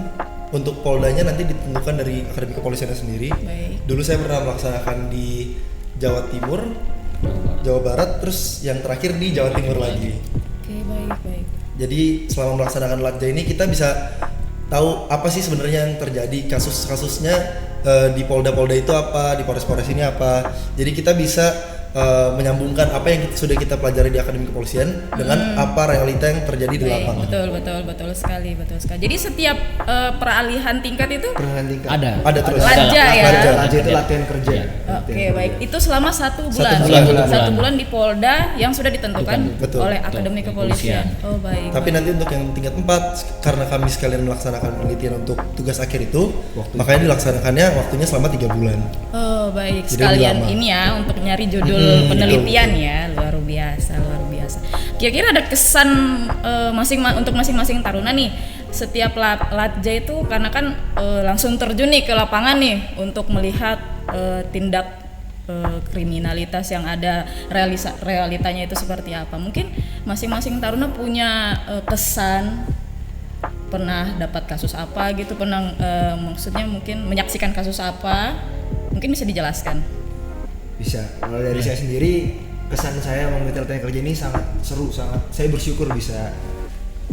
Untuk poldanya nanti ditentukan dari Akademi Kepolisiannya sendiri. Baik. Dulu saya pernah melaksanakan di Jawa Timur, Jawa Barat, terus yang terakhir di Jawa Timur lagi. Oke, baik. Jadi selama melaksanakan latja ini kita bisa tahu apa sih sebenarnya yang terjadi, kasus-kasusnya di polda-polda itu apa, di polres-polres ini apa. Jadi kita bisa menyambungkan apa yang sudah kita pelajari di Akademi Kepolisian dengan apa realita yang terjadi di Baik, lapangan. betul sekali. Jadi setiap peralihan tingkat itu Ada terus. Latja ya? Latja itu latihan kerja. oke, baik. Itu selama 1 bulan. bulan. 1 bulan di Polda yang sudah ditentukan Betul. oleh Akademi Kepolisian. Oh, baik. Tapi nanti untuk yang tingkat 4, karena kami sekalian melaksanakan penelitian untuk tugas akhir itu, makanya dilaksanakannya waktunya selama 3 bulan. Oh, baik. Jadi Sekalian lama. ini ya untuk nyari judul penelitian ya. Luar biasa. Kira-kira ada kesan untuk masing-masing taruna nih. Setiap latja itu karena kan langsung terjun nih ke lapangan nih untuk melihat tindak kriminalitas yang ada, realitanya itu seperti apa. Mungkin masing-masing taruna punya kesan, pernah dapat kasus apa gitu, maksudnya mungkin menyaksikan kasus apa, mungkin bisa dijelaskan. Bisa. Kalau dari saya sendiri, kesan saya mengikuti latihan kerja ini sangat seru, saya bersyukur bisa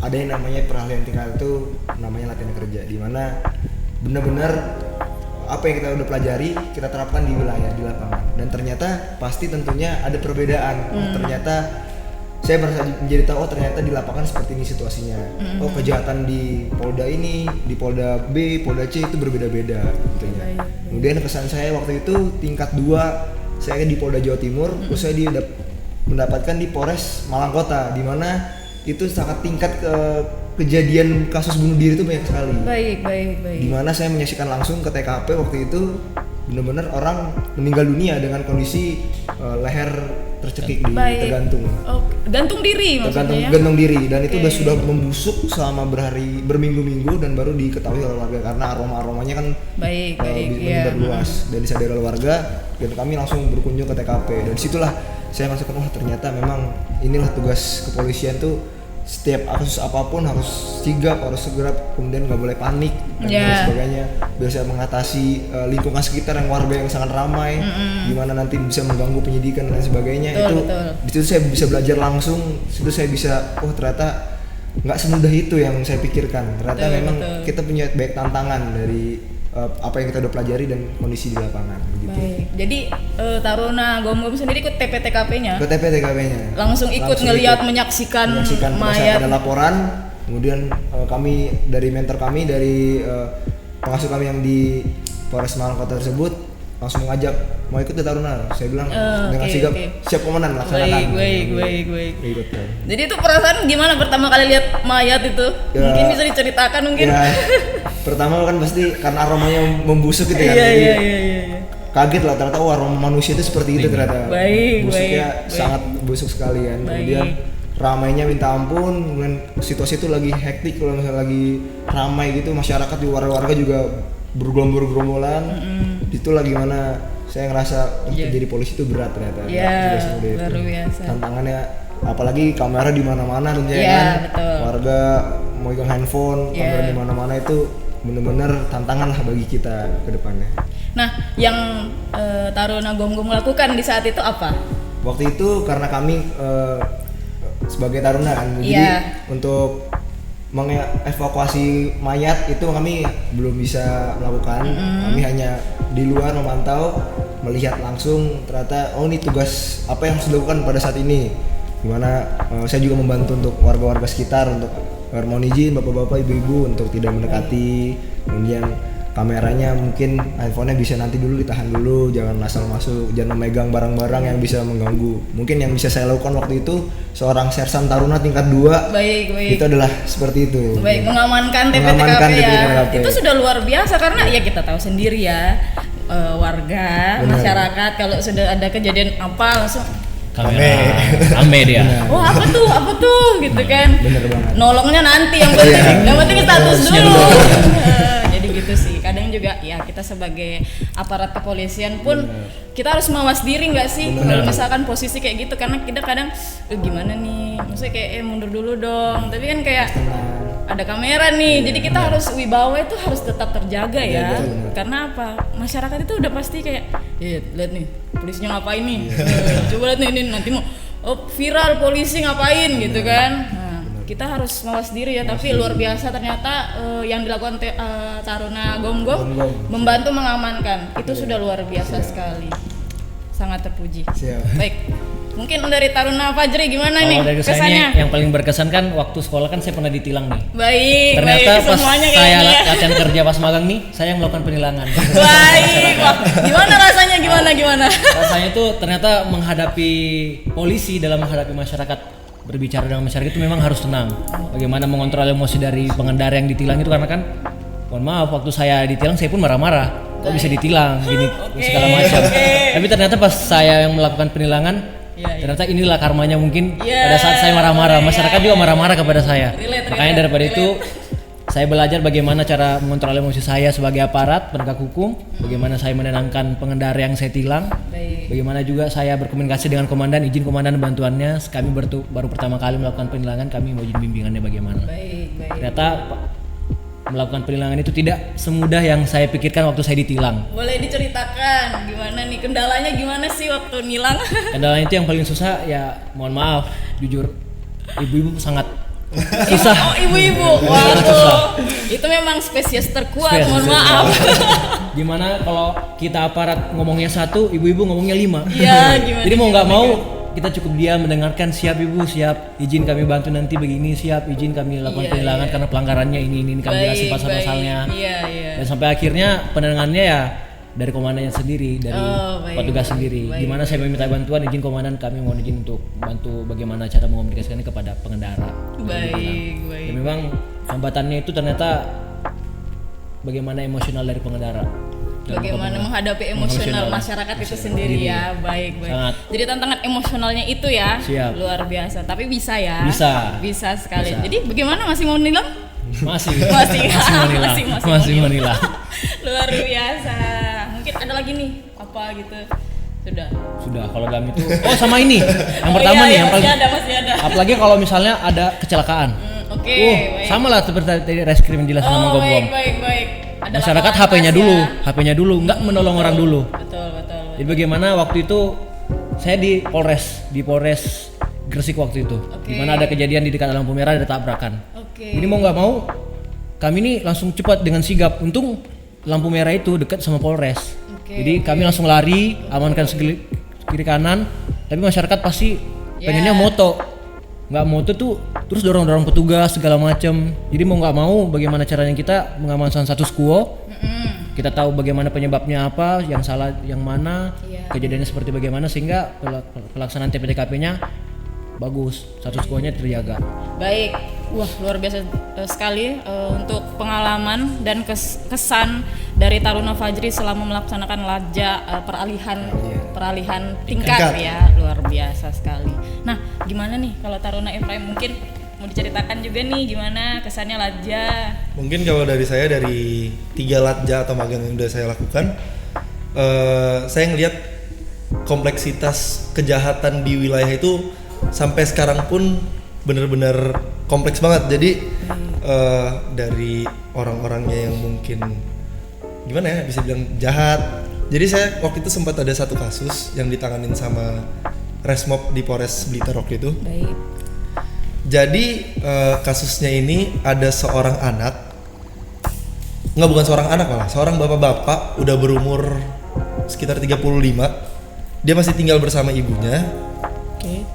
ada yang namanya peralihan tingkat itu namanya latihan kerja, di mana benar-benar apa yang kita udah pelajari kita terapkan di wilayah, di lapangan, dan ternyata pasti tentunya ada perbedaan. Ternyata saya baru menjadi tahu ternyata di lapangan seperti ini situasinya. Kejahatan di Polda ini, di Polda B, Polda C itu berbeda-beda tentunya. Kemudian kesan saya waktu itu tingkat 2 saya di Polda Jawa Timur, terus saya mendapatkan di Polres Malang Kota, di mana itu sangat tingkat kejadian kasus bunuh diri itu banyak sekali. Baik. Di mana saya menyaksikan langsung ke TKP waktu itu benar-benar orang meninggal dunia dengan kondisi leher tercekik tergantung. Oh, gantung diri maksudnya ya? Gantung diri, dan itu sudah membusuk selama berminggu-minggu dan baru diketahui oleh warga karena aromanya kan menyebar luas dan disadari oleh warga, dan kami langsung berkunjung ke TKP, dan disitulah saya merasakan ternyata memang inilah tugas kepolisian tuh, setiap kasus apapun harus sigap, harus segera, kemudian nggak boleh panik dan lain sebagainya, biasa mengatasi lingkungan sekitar yang warga yang sangat ramai, gimana nanti bisa mengganggu penyidikan dan lain sebagainya. Di situ saya bisa belajar langsung, di situ saya bisa ternyata nggak semudah itu yang saya pikirkan, ternyata memang kita punya banyak tantangan dari apa yang kita udah pelajari dan kondisi di lapangan gitu. Baik. Jadi Taruna Gom-Gom sendiri ikut TPTKP-nya? Ke TPTKP-nya. Langsung ikut ngelihat menyaksikan pada saat mayat. ada laporan, kemudian kami dari mentor kami dari pengasuh kami yang di Polres Malang Kota tersebut langsung mengajak mau ikut ke Taruna. Saya bilang dengan sigap siap komandan laksanakan. Baik. Ikut kan. Jadi itu perasaan gimana pertama kali lihat mayat itu? Ya. Mungkin bisa diceritakan mungkin. Ya, pertama kan pasti karena aromanya membusuk gitu kan. Jadi kaget lah ternyata aroma manusia itu seperti itu ternyata. Busuknya sangat busuk sekali kan. Kemudian ramainya minta ampun, kemudian situasi itu lagi hektik kalau misalnya lagi ramai gitu, masyarakat di warga juga bergerombol-gerombolan. Itulah gimana saya ngerasa jadi polisi itu berat ternyata. Luar biasa. Tantangannya apalagi kamera di mana-mana tentunya kan. Betul. Warga megang handphone, kamera di mana-mana itu benar-benar tantangan lah bagi kita ke depannya. Nah, yang Taruna Gom-Gom lakukan di saat itu apa? Waktu itu karena kami sebagai taruna kan, jadi untuk mengevakuasi mayat itu kami belum bisa melakukan. Kami hanya di luar memantau, melihat langsung ternyata ini tugas apa yang harus dilakukan pada saat ini. Dimana saya juga membantu untuk warga-warga sekitar untuk mohon izin bapak-bapak, ibu-ibu untuk tidak mendekati. Kemudian kameranya mungkin handphonenya bisa nanti dulu ditahan dulu, jangan asal masuk, jangan memegang barang-barang yang bisa mengganggu. Mungkin yang bisa saya lakukan waktu itu seorang sersan taruna tingkat 2 itu adalah seperti itu. Mengamankan Mengamankan TPTKP ya. Itu sudah luar biasa karena ya kita tahu sendiri ya, warga, masyarakat kalau sudah ada kejadian apa langsung kamera rame dia. Oh apa tuh gitu kan. Bener banget. Nolongnya nanti yang penting status dulu. Jadi gitu sih. Kadang juga ya kita sebagai aparat kepolisian pun kita harus mawas diri nggak sih kalau misalkan posisi kayak gitu, karena kita kadang gimana nih, maksudnya kayak mundur dulu dong. Tapi kan kayak ada kamera nih, jadi kita harus wibawa itu harus tetap terjaga ya. Karena apa? Masyarakat itu udah pasti kayak, lihat nih polisinya ngapain nih, coba lihat nih ini nanti mau viral polisi ngapain gitu kan. Nah, kita harus mawas diri ya. Tapi luar biasa ternyata yang dilakukan Taruna Gom-Gom membantu mengamankan itu sudah luar biasa sekali, sangat terpuji. Baik. Mungkin dari Taruna Fajri gimana nih kesannya? Yang paling berkesan kan waktu sekolah kan saya pernah ditilang nih. Baik. Ternyata pas saya ya. latihan kerja pas magang nih, saya melakukan penilangan. Baik. Wah, gimana rasanya? Gimana? Rasanya itu ternyata menghadapi polisi dalam menghadapi masyarakat, berbicara dengan masyarakat itu memang harus tenang. Bagaimana mengontrol emosi dari pengendara yang ditilang itu, karena kan mohon maaf waktu saya ditilang saya pun marah-marah. Kok bisa ditilang gini segala macam. Tapi ternyata pas saya yang melakukan penilangan, ternyata inilah karmanya mungkin pada saat saya marah-marah, masyarakat juga marah-marah kepada saya. Makanya daripada itu saya belajar bagaimana cara mengontrol emosi saya sebagai aparat penegak hukum, bagaimana saya menenangkan pengendara yang saya tilang, bagaimana juga saya berkomunikasi dengan komandan, izin komandan bantuannya. Kami baru pertama kali melakukan penilangan, kami mau izin bimbingannya bagaimana. Ternyata melakukan penilangan itu tidak semudah yang saya pikirkan waktu saya ditilang. Boleh diceritakan gimana nih kendalanya, gimana sih waktu nilang? Kendalanya itu yang paling susah ya, mohon maaf jujur, ibu-ibu sangat susah. Oh ibu-ibu, waduh, itu memang spesies terkuat, mohon maaf. Gimana kalau kita aparat ngomongnya 1, ibu-ibu ngomongnya 5. Iya, gimana? Jadi mau nggak mau kita cukup diam mendengarkan, siap ibu, siap, izin kami bantu nanti begini, siap, izin kami lakukan penilangan karena pelanggarannya ini kami jelasin pasal-pasalnya. Dan sampai akhirnya penenangannya ya dari komandannya sendiri, dari petugas sendiri. Gimana saya meminta bantuan, izin komandan, kami mohon izin untuk bantu bagaimana cara mengomunikasikannya kepada pengendara. Baik. Dan memang hambatannya itu ternyata bagaimana emosional dari pengendara. Bagaimana menghadapi emosional masyarakat itu sendiri ya. Baik. Sangat. Jadi tantangan emosionalnya itu ya luar biasa. Tapi bisa ya. Bisa sekali. Jadi bagaimana, masih mau nilang? Masih menilang. Luar biasa. Mungkin ada lagi nih apa gitu. Sudah kalau dalam itu. Oh sama ini. Yang pertama nih yang paling masih ada. Apalagi kalau misalnya ada kecelakaan. Baik. Sama lah seperti tadi reskrim jelas sama Gom-Gom. Baik. Ada masyarakat HP-nya dulu, nggak menolong orang dulu. Betul. Jadi bagaimana waktu itu saya di Polres Gresik waktu itu, di mana ada kejadian di dekat lampu merah ada tabrakan. Jadi mau nggak mau kami ini langsung cepat dengan sigap. Untung lampu merah itu dekat sama Polres. Oke, Jadi kami langsung lari, amankan kiri kanan. Tapi masyarakat pasti pengennya moto, nggak moto tuh terus dorong petugas segala macam. Jadi mau nggak mau, bagaimana caranya kita mengamankan status quo? Kita tahu bagaimana penyebabnya apa, yang salah yang mana, kejadiannya seperti bagaimana sehingga pelaksanaan TPTKP-nya bagus, status quo-nya terjaga. Baik, wah luar biasa sekali untuk pengalaman dan kesan dari Taruna Fajri selama melaksanakan lajja peralihan tingkat ya, luar biasa sekali. Nah, gimana nih kalau Taruna Efraim, mungkin mau diceritakan juga nih gimana kesannya lajja? Mungkin kalau dari saya, dari 3 lajja atau magang yang udah saya lakukan, saya ngelihat kompleksitas kejahatan di wilayah itu sampai sekarang pun benar-benar kompleks banget. Jadi dari orang-orangnya yang mungkin gimana ya, bisa bilang jahat. Jadi saya waktu itu sempat ada satu kasus yang ditanganin sama Resmob di Polres Blitar waktu itu. Baik. Jadi kasusnya ini ada seorang anak, bukan seorang anak malah, seorang bapak-bapak udah berumur sekitar 35. Dia masih tinggal bersama ibunya. Oke.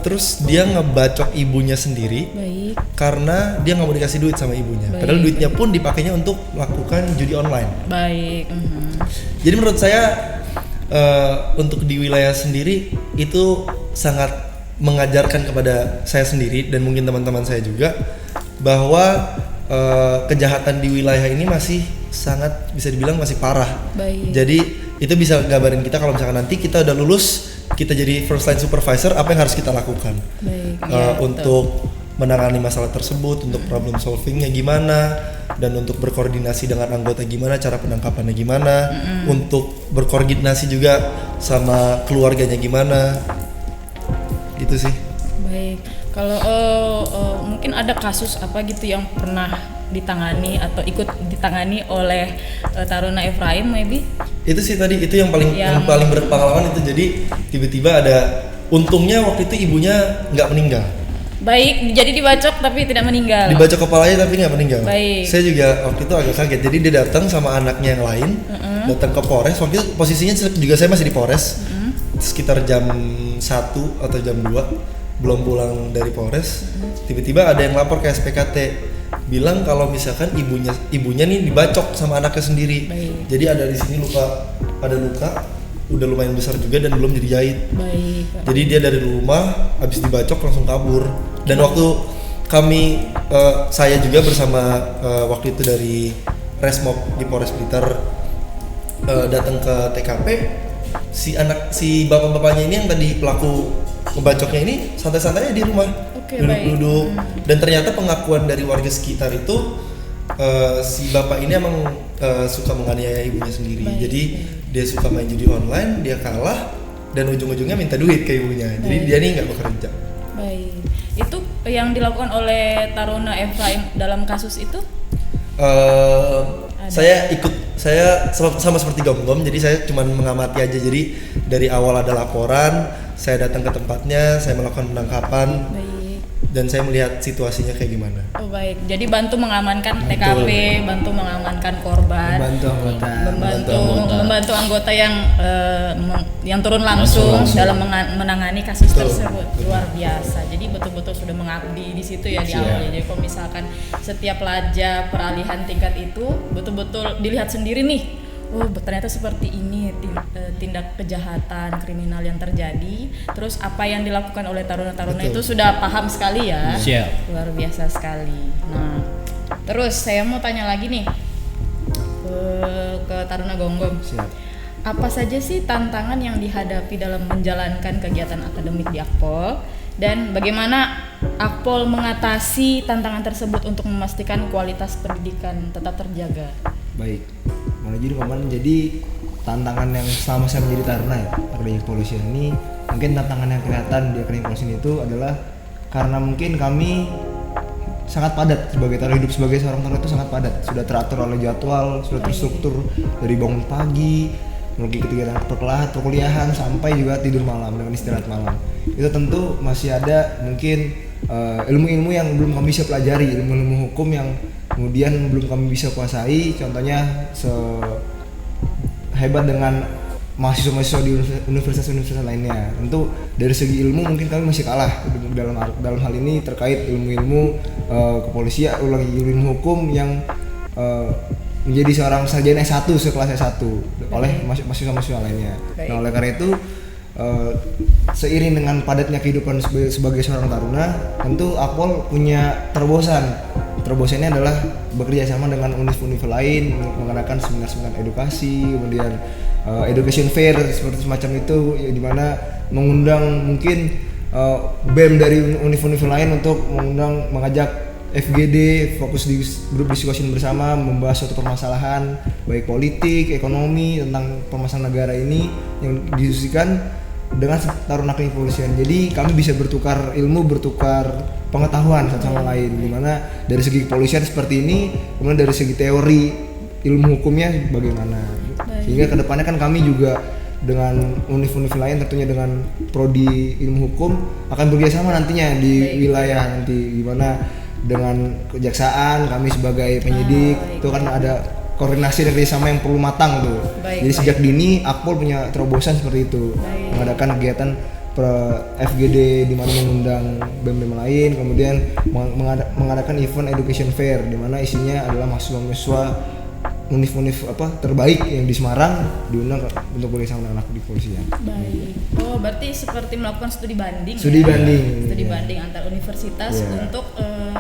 Terus dia ngebacok ibunya sendiri. Baik. Karena dia nggak mau dikasih duit sama ibunya. Padahal duitnya pun dipakainya untuk melakukan judi online. Baik. Jadi menurut saya untuk di wilayah sendiri itu sangat mengajarkan kepada saya sendiri dan mungkin teman-teman saya juga bahwa kejahatan di wilayah ini masih sangat, bisa dibilang masih parah. Baik. Jadi itu bisa gambarin kita kalau misalkan nanti kita udah lulus, kita jadi first line supervisor, apa yang harus kita lakukan. Baik. Untuk menangani masalah tersebut, untuk problem solvingnya gimana, dan untuk berkoordinasi dengan anggota gimana, cara penangkapannya gimana, untuk berkoordinasi juga sama keluarganya gimana. Itu sih. Baik. Kalau mungkin ada kasus apa gitu yang pernah ditangani atau ikut ditangani oleh Taruna Efraim maybe? Itu sih tadi, itu yang paling berpengalaman itu. Jadi tiba-tiba ada, untungnya waktu itu ibunya nggak meninggal. Baik, jadi dibacok tapi tidak meninggal. Dibacok kepalanya tapi nggak meninggal. Baik. Saya juga waktu itu agak kaget. Jadi dia datang sama anaknya yang lain, datang ke Polres. Waktu itu posisinya juga saya masih di Polres. Sekitar jam 1 atau jam 2 belum pulang dari Polres. Tiba-tiba ada yang lapor ke SPKT, bilang kalau misalkan ibunya nih dibacok sama anaknya sendiri. Baik. Jadi ada di sini ada luka udah lumayan besar juga dan belum dijahit. Baik. Jadi dia dari rumah habis dibacok langsung kabur. Dan waktu kami saya juga bersama waktu itu dari Resmob di Polres Blitar datang ke TKP, si bapak-bapaknya ini yang tadi pelaku ngebacoknya ini santai-santai di rumah. Oke, duduk-duduk. Dan ternyata pengakuan dari warga sekitar itu si bapak ini emang suka menganiaya ibunya sendiri. Baik. Jadi dia suka main judi online, dia kalah dan ujung-ujungnya minta duit ke ibunya. Jadi dia nih nggak bekerja. Baik. Itu yang dilakukan oleh Taruna Efraim dalam kasus itu? Saya sama seperti Gom-Gom, jadi saya cuma mengamati aja. Jadi dari awal ada laporan, saya datang ke tempatnya, saya melakukan penangkapan. Baik. Dan saya melihat situasinya kayak gimana. Oh baik, jadi bantu mengamankan TKP, bantu mengamankan korban, membantu anggota yang turun langsung dalam menangani kasus tersebut. Luar biasa. Jadi betul-betul sudah mengabdi di situ ya di awalnya. Jadi kalau misalkan setiap lajja peralihan tingkat itu betul-betul dilihat sendiri nih. Oh ternyata seperti ini tindak kejahatan kriminal yang terjadi. Terus apa yang dilakukan oleh taruna-taruna itu sudah paham sekali ya. Siap. Luar biasa sekali. Nah, terus saya mau tanya lagi nih ke Taruna Gonggom. Siap. Apa saja sih tantangan yang dihadapi dalam menjalankan kegiatan akademik di Akpol, dan bagaimana Akpol mengatasi tantangan tersebut untuk memastikan kualitas pendidikan tetap terjaga? Baik, jadi tantangan yang selama saya menjadi taruna ya akademik kepolisian ini, mungkin tantangan yang kelihatan di akademik kepolisian itu adalah karena mungkin kami sangat padat sebagai taruna, hidup sebagai seorang taruna itu sangat padat, sudah teratur oleh jadwal, sudah terstruktur dari bangun pagi, melalui kegiatan perkuliahan sampai juga tidur malam dengan istirahat malam. Itu tentu masih ada mungkin ilmu-ilmu yang belum kami bisa pelajari, ilmu-ilmu hukum yang kemudian belum kami bisa kuasai, contohnya hebat dengan mahasiswa-mahasiswa di universitas-universitas lainnya. Tentu dari segi ilmu mungkin kami masih kalah dalam hal ini terkait ilmu-ilmu kepolisian, ilmu hukum yang menjadi seorang sarjana S1 sekelas S1 oleh mahasiswa-mahasiswa lainnya. Baik. Nah, oleh karena itu seiring dengan padatnya kehidupan sebagai seorang taruna, tentu Akpol punya terobosan. Terobosannya adalah bekerja sama dengan univ-univ lain, mengadakan seminar-seminar edukasi, kemudian education fair seperti semacam itu, di mana mengundang mungkin BEM dari univ-univ lain untuk mengajak FGD fokus di grup discussion bersama membahas suatu permasalahan baik politik, ekonomi tentang permasalahan negara ini yang didiskusikan dengan taruna kepolisian. Jadi kami bisa bertukar ilmu, bertukar pengetahuan satu sama lain, dimana dari segi kepolisian seperti ini, kemudian dari segi teori ilmu hukumnya bagaimana. Sehingga kedepannya kan kami juga dengan univ-univ lain, tentunya dengan prodi ilmu hukum akan bekerjasama nantinya di wilayah nanti, gimana dengan kejaksaan kami sebagai penyidik itu kan ada koordinasi dan kerjasama yang perlu matang tuh. Jadi sejak dini Akpol punya terobosan seperti itu, mengadakan kegiatan FGD di mana mengundang BEM lain, kemudian mengadakan event education fair di mana isinya adalah mahasiswa-mahasiswa univ-univ terbaik yang di Semarang diundang untuk bekerjasama dengan anak di kepolisian. Baik. Oh, berarti seperti melakukan studi banding. Studi banding. Studi banding antar universitas untuk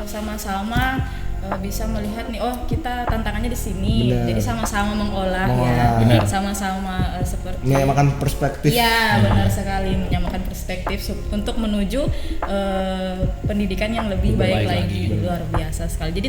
sama-sama bisa melihat nih, oh kita tantangannya di sini. Bener. Jadi sama-sama mengolah. Benar. Sama-sama seperti menyamakan perspektif. Ya, benar sekali, menyamakan perspektif untuk menuju pendidikan yang lebih baik lagi. Luar biasa sekali. Jadi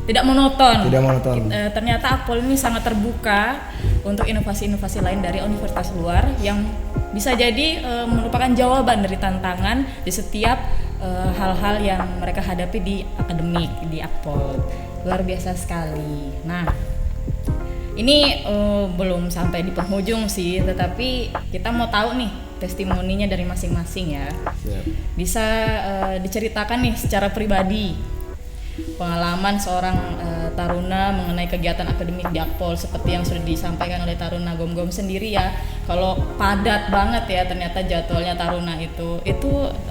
tidak monoton. Tidak monoton. Ternyata Akpol ini sangat terbuka untuk inovasi-inovasi lain dari universitas luar yang bisa jadi merupakan jawaban dari tantangan di setiap hal-hal yang mereka hadapi di akademik di Akpol. Luar biasa sekali. Nah, ini belum sampai di penghujung sih, tetapi kita mau tahu nih testimoninya dari masing-masing ya. Bisa diceritakan nih secara pribadi pengalaman seorang taruna mengenai kegiatan akademik di Akpol seperti yang sudah disampaikan oleh taruna Gom-Gom sendiri ya. Kalau padat banget ya ternyata jadwalnya taruna itu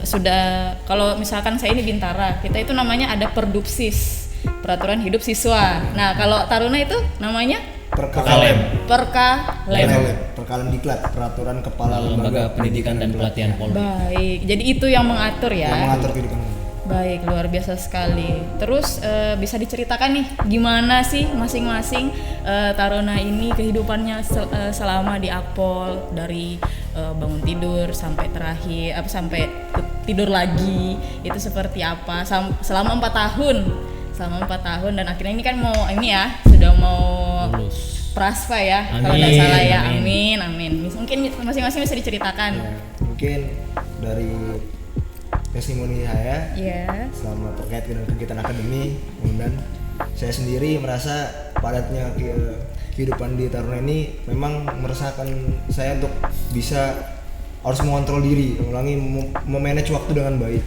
sudah, kalau misalkan saya ini Bintara, kita itu namanya ada Perdupsis, peraturan hidup siswa. Nah, kalau taruna itu namanya Perkalem. Perkalem Diklat, peraturan kepala Lembaga Pendidikan dan Pelatihan Polri. Baik, jadi itu yang mengatur ya. Yang mengatur kehidupan. Baik, luar biasa sekali. Terus bisa diceritakan nih gimana sih masing-masing taruna ini kehidupannya selama di Akpol, dari bangun tidur sampai terakhir sampai tidur lagi itu seperti apa selama 4 tahun. Selama 4 tahun dan akhirnya ini kan sudah mau Lulus. Praspa ya, Amin, kalau nggak salah ya. amin. Amin. Mungkin masing-masing bisa diceritakan. Ya, mungkin dari testimoni saya selama terkait dengan kegiatan akademi, kemudian saya sendiri merasa padatnya kehidupan di taruna ini memang meresahkan saya untuk bisa harus mengontrol diri, memanage waktu dengan baik.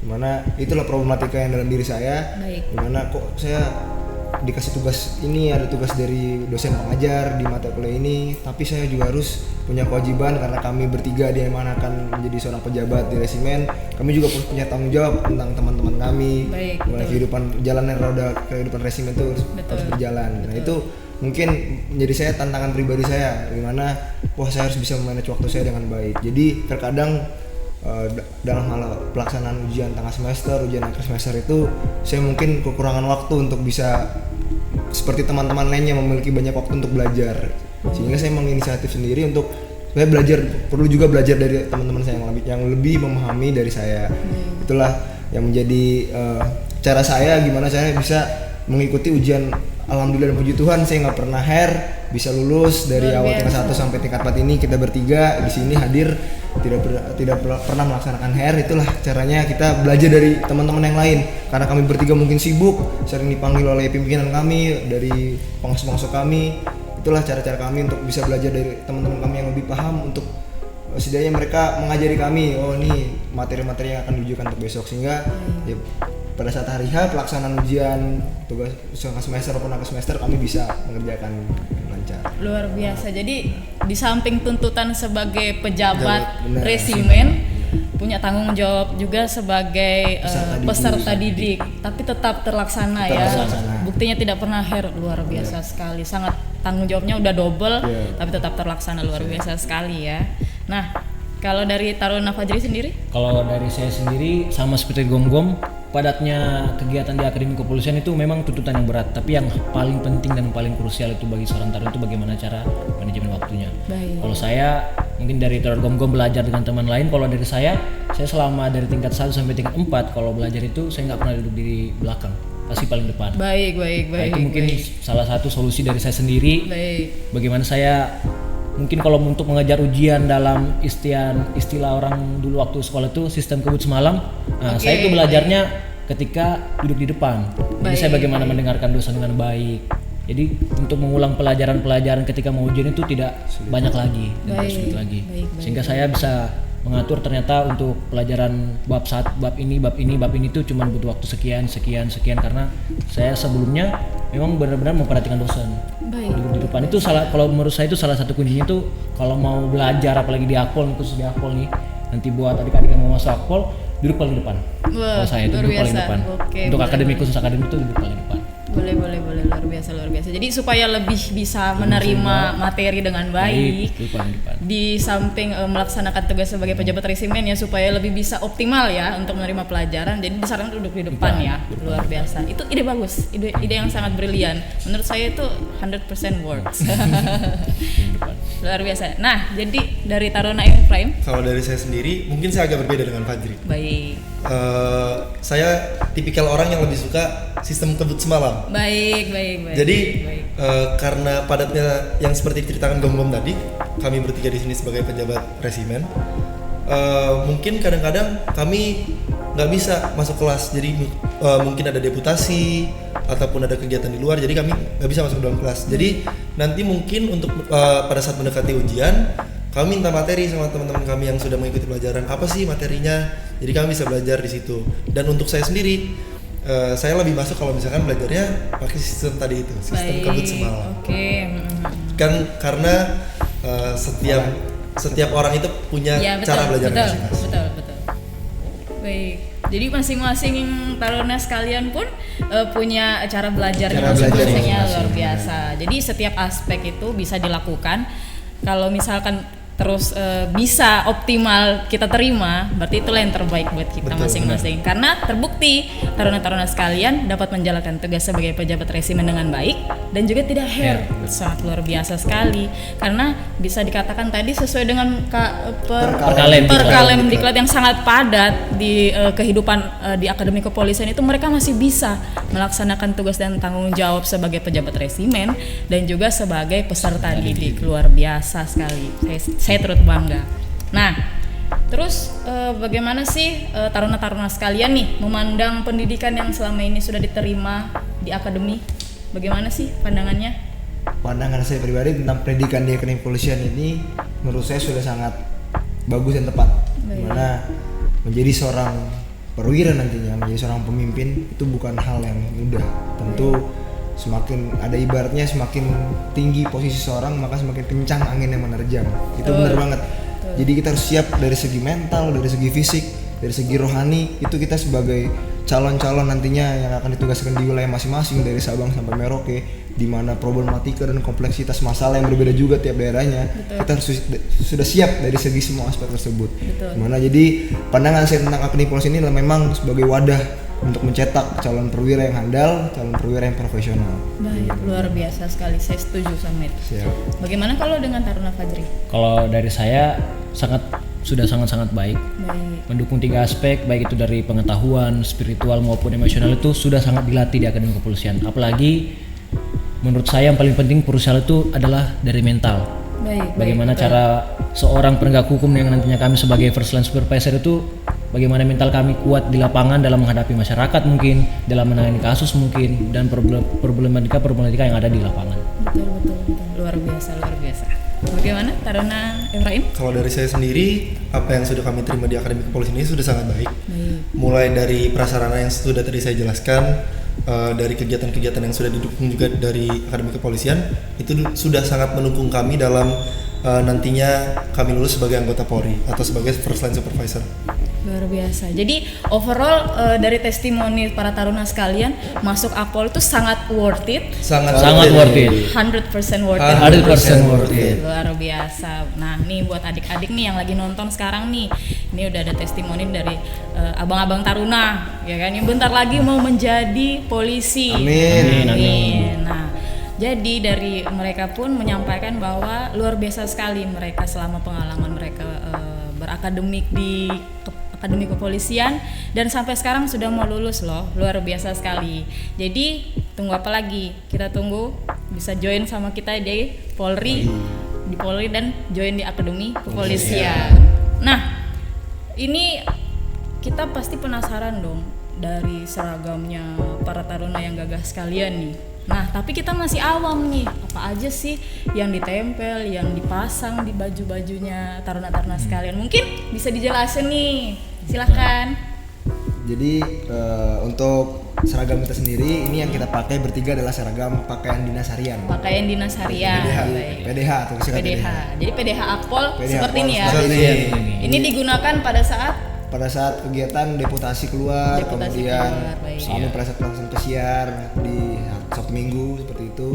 Dimana itulah problematika yang dalam diri saya. Dimana kok saya dikasih tugas ini, ada tugas dari dosen pengajar di mata kuliah ini, tapi saya juga harus punya kewajiban karena kami bertiga dia mana akan menjadi seorang pejabat di resimen. Kami juga punya tanggung jawab tentang teman-teman kami. Mulai kehidupan jalanan roda kehidupan resimen itu harus berjalan. Nah, itu mungkin menjadi saya tantangan pribadi saya, dimana saya harus bisa memanage waktu saya dengan baik. Jadi terkadang dalam hal pelaksanaan ujian tengah semester, ujian akhir semester itu saya mungkin kekurangan waktu untuk bisa seperti teman-teman lainnya memiliki banyak waktu untuk belajar, sehingga saya menginisiatif sendiri untuk saya perlu juga belajar dari teman-teman saya yang lebih memahami dari saya. Itulah yang menjadi cara saya gimana saya bisa mengikuti ujian. Alhamdulillah dan puji Tuhan saya nggak pernah bisa lulus dari awal tingkat 1 sampai tingkat 4 ini. Kita bertiga di sini hadir tidak pernah melaksanakan Itulah caranya kita belajar dari teman-teman yang lain, karena kami bertiga mungkin sibuk, sering dipanggil oleh pimpinan kami, dari pengasuh-pengasuh kami. Itulah cara-cara kami untuk bisa belajar dari teman-teman kami yang lebih paham, untuk setidaknya mereka mengajari kami, ini materi-materi yang akan diujikan untuk besok, sehingga ya, pada saat hari H pelaksanaan ujian tugas semester maupun akhir semester kami bisa mengerjakan lancar. Luar biasa. Jadi di samping tuntutan sebagai pejabat Benar. resimen, punya tanggung jawab juga sebagai peserta didik, didik. tapi tetap terlaksana ya. Terlaksana. Buktinya tidak pernah luar biasa sekali. Sangat tanggung jawabnya udah double, tapi tetap terlaksana, luar biasa sekali ya. Nah, kalau dari Taruna Fajri sendiri? Kalau dari saya sendiri sama seperti Gom-Gom, padatnya kegiatan di Akademi Kepolisian itu memang tuntutan yang berat, tapi yang paling penting dan paling krusial itu bagi seorang taruna itu bagaimana cara manajemen waktunya. Baik. Kalau saya mungkin dari Taruna Gom-Gom belajar dengan teman lain, kalau dari saya selama dari tingkat 1 sampai tingkat 4 kalau belajar itu saya nggak pernah duduk di belakang, pasti paling depan. Baik. Nah, itu mungkin salah satu solusi dari saya sendiri. Baik. Bagaimana saya mungkin kalau untuk mengejar ujian dalam istilah orang dulu waktu sekolah itu sistem kebut semalam. Nah, saya itu belajarnya ketika duduk di depan. Jadi saya bagaimana mendengarkan dosen dengan baik. Jadi untuk mengulang pelajaran-pelajaran ketika mau ujian itu tidak banyak lagi dan tidak sulit lagi. Sehingga saya bisa mengatur ternyata untuk pelajaran bab ini itu cuma butuh waktu sekian karena saya sebelumnya memang benar-benar memperhatikan dosen. Duduk di depan itu kalau menurut saya itu salah satu kuncinya itu kalau mau belajar apalagi di Akpol, khusus di Akpol nih, nanti buat adik-adik yang mau masuk Akpol duduk paling depan. Kalau saya itu duduk paling depan. Untuk akademik khusus akademik itu duduk paling depan. Boleh, luar biasa. Jadi supaya lebih bisa menerima materi dengan baik, di samping melaksanakan tugas sebagai pejabat resimen ya, supaya lebih bisa optimal ya untuk menerima pelajaran. Jadi disarankan duduk di depan ya, luar biasa. Itu ide bagus, ide yang sangat brilian. Menurut saya itu 100% works. Luar biasa. Nah, jadi dari Taruna Prime. Kalau dari saya sendiri, mungkin saya agak berbeda dengan Fajri. Baik. Saya tipikal orang yang lebih suka sistem kebut semalam. Baik. Jadi karena padatnya yang seperti ceritakan Gom-Gom tadi, kami bertiga di sini sebagai pejabat resimen, mungkin kadang-kadang kami nggak bisa masuk kelas. Jadi mungkin ada deputasi ataupun ada kegiatan di luar, jadi kami nggak bisa masuk dalam kelas. Jadi nanti mungkin untuk pada saat mendekati ujian, kami minta materi sama teman-teman kami yang sudah mengikuti pelajaran, apa sih materinya, jadi kami bisa belajar di situ. Dan untuk saya sendiri, saya lebih masuk kalau misalkan belajarnya pakai sistem tadi itu, sistem kebut semalam. Kan karena setiap orang itu punya cara belajar masing-masing. Betul. Baik. Jadi masing-masing taruna sekalian pun punya cara belajarnya masing-masingnya luar biasa. Jadi setiap aspek itu bisa dilakukan. Kalau misalkan terus bisa optimal kita terima, berarti itulah yang terbaik buat kita masing-masing. Karena terbukti taruna-taruna sekalian dapat menjalankan tugas sebagai pejabat resimen dengan baik dan juga tidak sangat luar biasa sekali. Karena bisa dikatakan tadi sesuai dengan perkalem diklat yang sangat padat di kehidupan di Akademi Kepolisian itu, mereka masih bisa melaksanakan tugas dan tanggung jawab sebagai pejabat resimen dan juga sebagai peserta didik. Luar biasa sekali. Saya turut bangga. Nah, terus bagaimana sih taruna-taruna sekalian nih memandang pendidikan yang selama ini sudah diterima di akademi? Bagaimana sih pandangannya? Pandangan saya pribadi tentang pendidikan di Akademi Kepolisian ini menurut saya sudah sangat bagus dan tepat. Dimana menjadi seorang perwira nantinya, menjadi seorang pemimpin itu bukan hal yang mudah. Tentu semakin ada ibaratnya semakin tinggi posisi seorang maka semakin kencang angin yang menerjang. Itu benar banget. Jadi kita harus siap dari segi mental, dari segi fisik, dari segi rohani. Itu kita sebagai calon-calon nantinya yang akan ditugaskan di wilayah masing-masing dari Sabang sampai Merauke, di mana problematika dan kompleksitas masalah yang berbeda juga tiap daerahnya. Kita harus sudah siap dari segi semua aspek tersebut. Dimana jadi pandangan saya tentang Akademi Kepolisian ini adalah memang sebagai wadah untuk mencetak calon perwira yang handal, calon perwira yang profesional. Baik, luar biasa sekali. Saya setuju sama itu. Siap. Bagaimana kalau dengan Taruna Fajri? Kalau dari saya sudah sangat baik. Mendukung 3 aspek, baik itu dari pengetahuan, spiritual maupun emosional itu sudah sangat dilatih di Akademi Kepolisian. Apalagi menurut saya yang paling penting krusial itu adalah dari mental. Bagaimana cara seorang penegak hukum yang nantinya kami sebagai first line supervisor itu, bagaimana mental kami kuat di lapangan dalam menghadapi masyarakat mungkin, dalam menangani kasus mungkin, dan problematika yang ada di lapangan. Betul. Luar biasa. Bagaimana Taruna Ibrahim? Kalau dari saya sendiri, apa yang sudah kami terima di Akademi Kepolisian ini sudah sangat baik. Baik. Mulai dari prasarana yang sudah tadi saya jelaskan, dari kegiatan-kegiatan yang sudah didukung juga dari Akademi Kepolisian, itu sudah sangat mendukung kami dalam nantinya kami lulus sebagai anggota Polri atau sebagai first line supervisor. Luar biasa. Jadi overall dari testimoni para taruna sekalian masuk Akpol itu sangat worth it. Sangat worth it. 100% worth it. 100% worth it. Luar biasa. Nah, nih buat adik-adik nih yang lagi nonton sekarang nih. Ini udah ada testimoni dari abang-abang taruna, ya kan? Yang bentar lagi mau menjadi polisi. Amin. Amin. Nah, jadi dari mereka pun menyampaikan bahwa luar biasa sekali mereka selama pengalaman mereka berakademik di Akademi Kepolisian dan sampai sekarang sudah mau lulus loh, luar biasa sekali. Jadi tunggu apa lagi? Kita tunggu bisa join sama kita di Polri, dan join di Akademi Kepolisian. Nah, ini kita pasti penasaran dong dari seragamnya para taruna yang gagah sekalian nih. Nah, tapi kita masih awam nih, apa aja sih yang ditempel, yang dipasang di baju-bajunya taruna-taruna sekalian? Mungkin bisa dijelasin nih, silahkan. Jadi untuk seragam kita sendiri, ini yang kita pakai bertiga adalah seragam pakaian dinas harian. Pakaian dinas harian. Baik. PDH atau singkat PDH. Jadi PDH Akpol PDH seperti Akpol ini ya. seperti Ini digunakan pada saat kegiatan deputasi keluar, Deputasi kemudian keluar, baik. kami pada saat pelaksanaan pesiar di Sabtu Minggu seperti itu,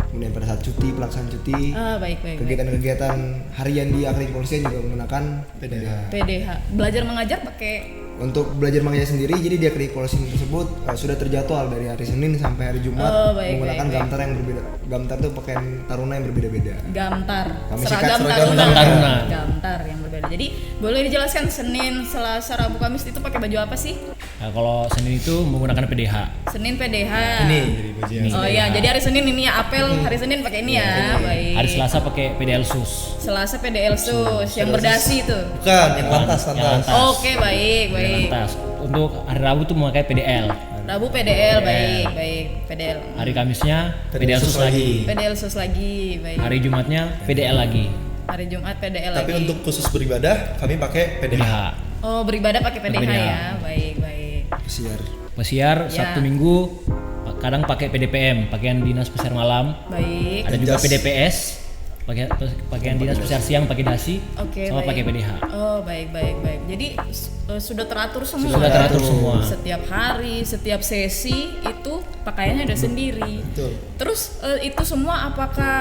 kemudian pada saat cuti, pelaksanaan cuti, baik. kegiatan-kegiatan harian di Akademi Kepolisian juga menggunakan PDH. PDH. Belajar mengajar pakai Untuk belajar mengajar sendiri, jadi di Akademi Kepolisian tersebut sudah terjadwal dari hari Senin sampai hari Jumat menggunakan gamtar yang berbeda. Gamtar itu pakaian taruna yang berbeda-beda. gamtar. Kami Seragam sikat taruna. taruna. Gamtar yang berbeda. Jadi boleh dijelaskan Senin, Selasa, Rabu, Kamis itu pakai baju apa sih? Nah, kalau Senin itu menggunakan PDH. Senin PDH. Ini jadi bajunya. Oh iya, jadi hari Senin ini ya apel, hari Senin pakai ini ya. Baik. Hari Selasa pakai PDL SUS. Selasa PDL SUS yang berdasi itu. Bukan, yang lantas. Yang lantas. Oke, baik. Yang lantas. Untuk hari Rabu tuh memakai PDL. Rabu PDL, baik. PDL. Hari Kamisnya PDL SUS lagi. PDL SUS lagi, baik. Hari Jumatnya PDL lagi. Hari Jumat PDL Tapi lagi. untuk khusus beribadah kami pakai PDH. PDH. Oh, beribadah pakai PDH PDH. ya. Baik. Pesiar. Pesiar Ya. Sabtu Minggu kadang pakai PDPM, pakaian dinas pesiar malam. Baik. Ada juga Jas. PDPS, pakaian dinas pesiar siang pakai dasi, Oke, sama baik. pakai PDH. Oh, baik. Jadi sudah teratur semua. Sudah teratur semua. Setiap hari, setiap sesi itu pakaiannya udah sendiri. Betul. Terus itu semua apakah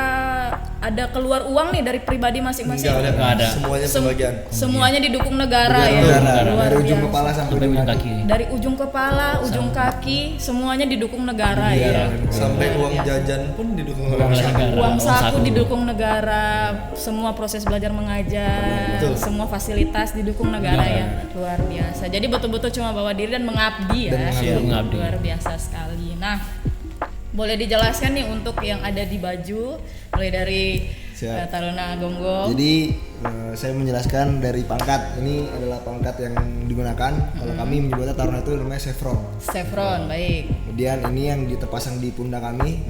ada keluar uang nih dari pribadi masing-masing? Enggak ada. ada. Semuanya Sem- pembagian. semuanya didukung negara ya. Negara, Luar dari ujung biasa. kepala sampai Sampai ujung kaki. Dari ujung kepala, ujung kaki, semuanya didukung negara ya. Sampai uang jajan pun didukung oleh Uang masyarakat. negara. Uang Uang saku saku. didukung negara, semua proses belajar mengajar, Betul. semua fasilitas didukung negara ya. Luar biasa. Jadi betul-betul cuma bawa diri dan mengabdi ya. Iya, mengabdi. Luar biasa sekali. Nah, boleh dijelaskan nih untuk yang ada di baju, mulai dari Siap. Taruna Gonggong. Jadi saya menjelaskan dari pangkat. Ini adalah pangkat yang digunakan. Kalau kami menyebutnya taruna itu namanya chevron. Chevron, baik. Kemudian ini yang terpasang di pundak kami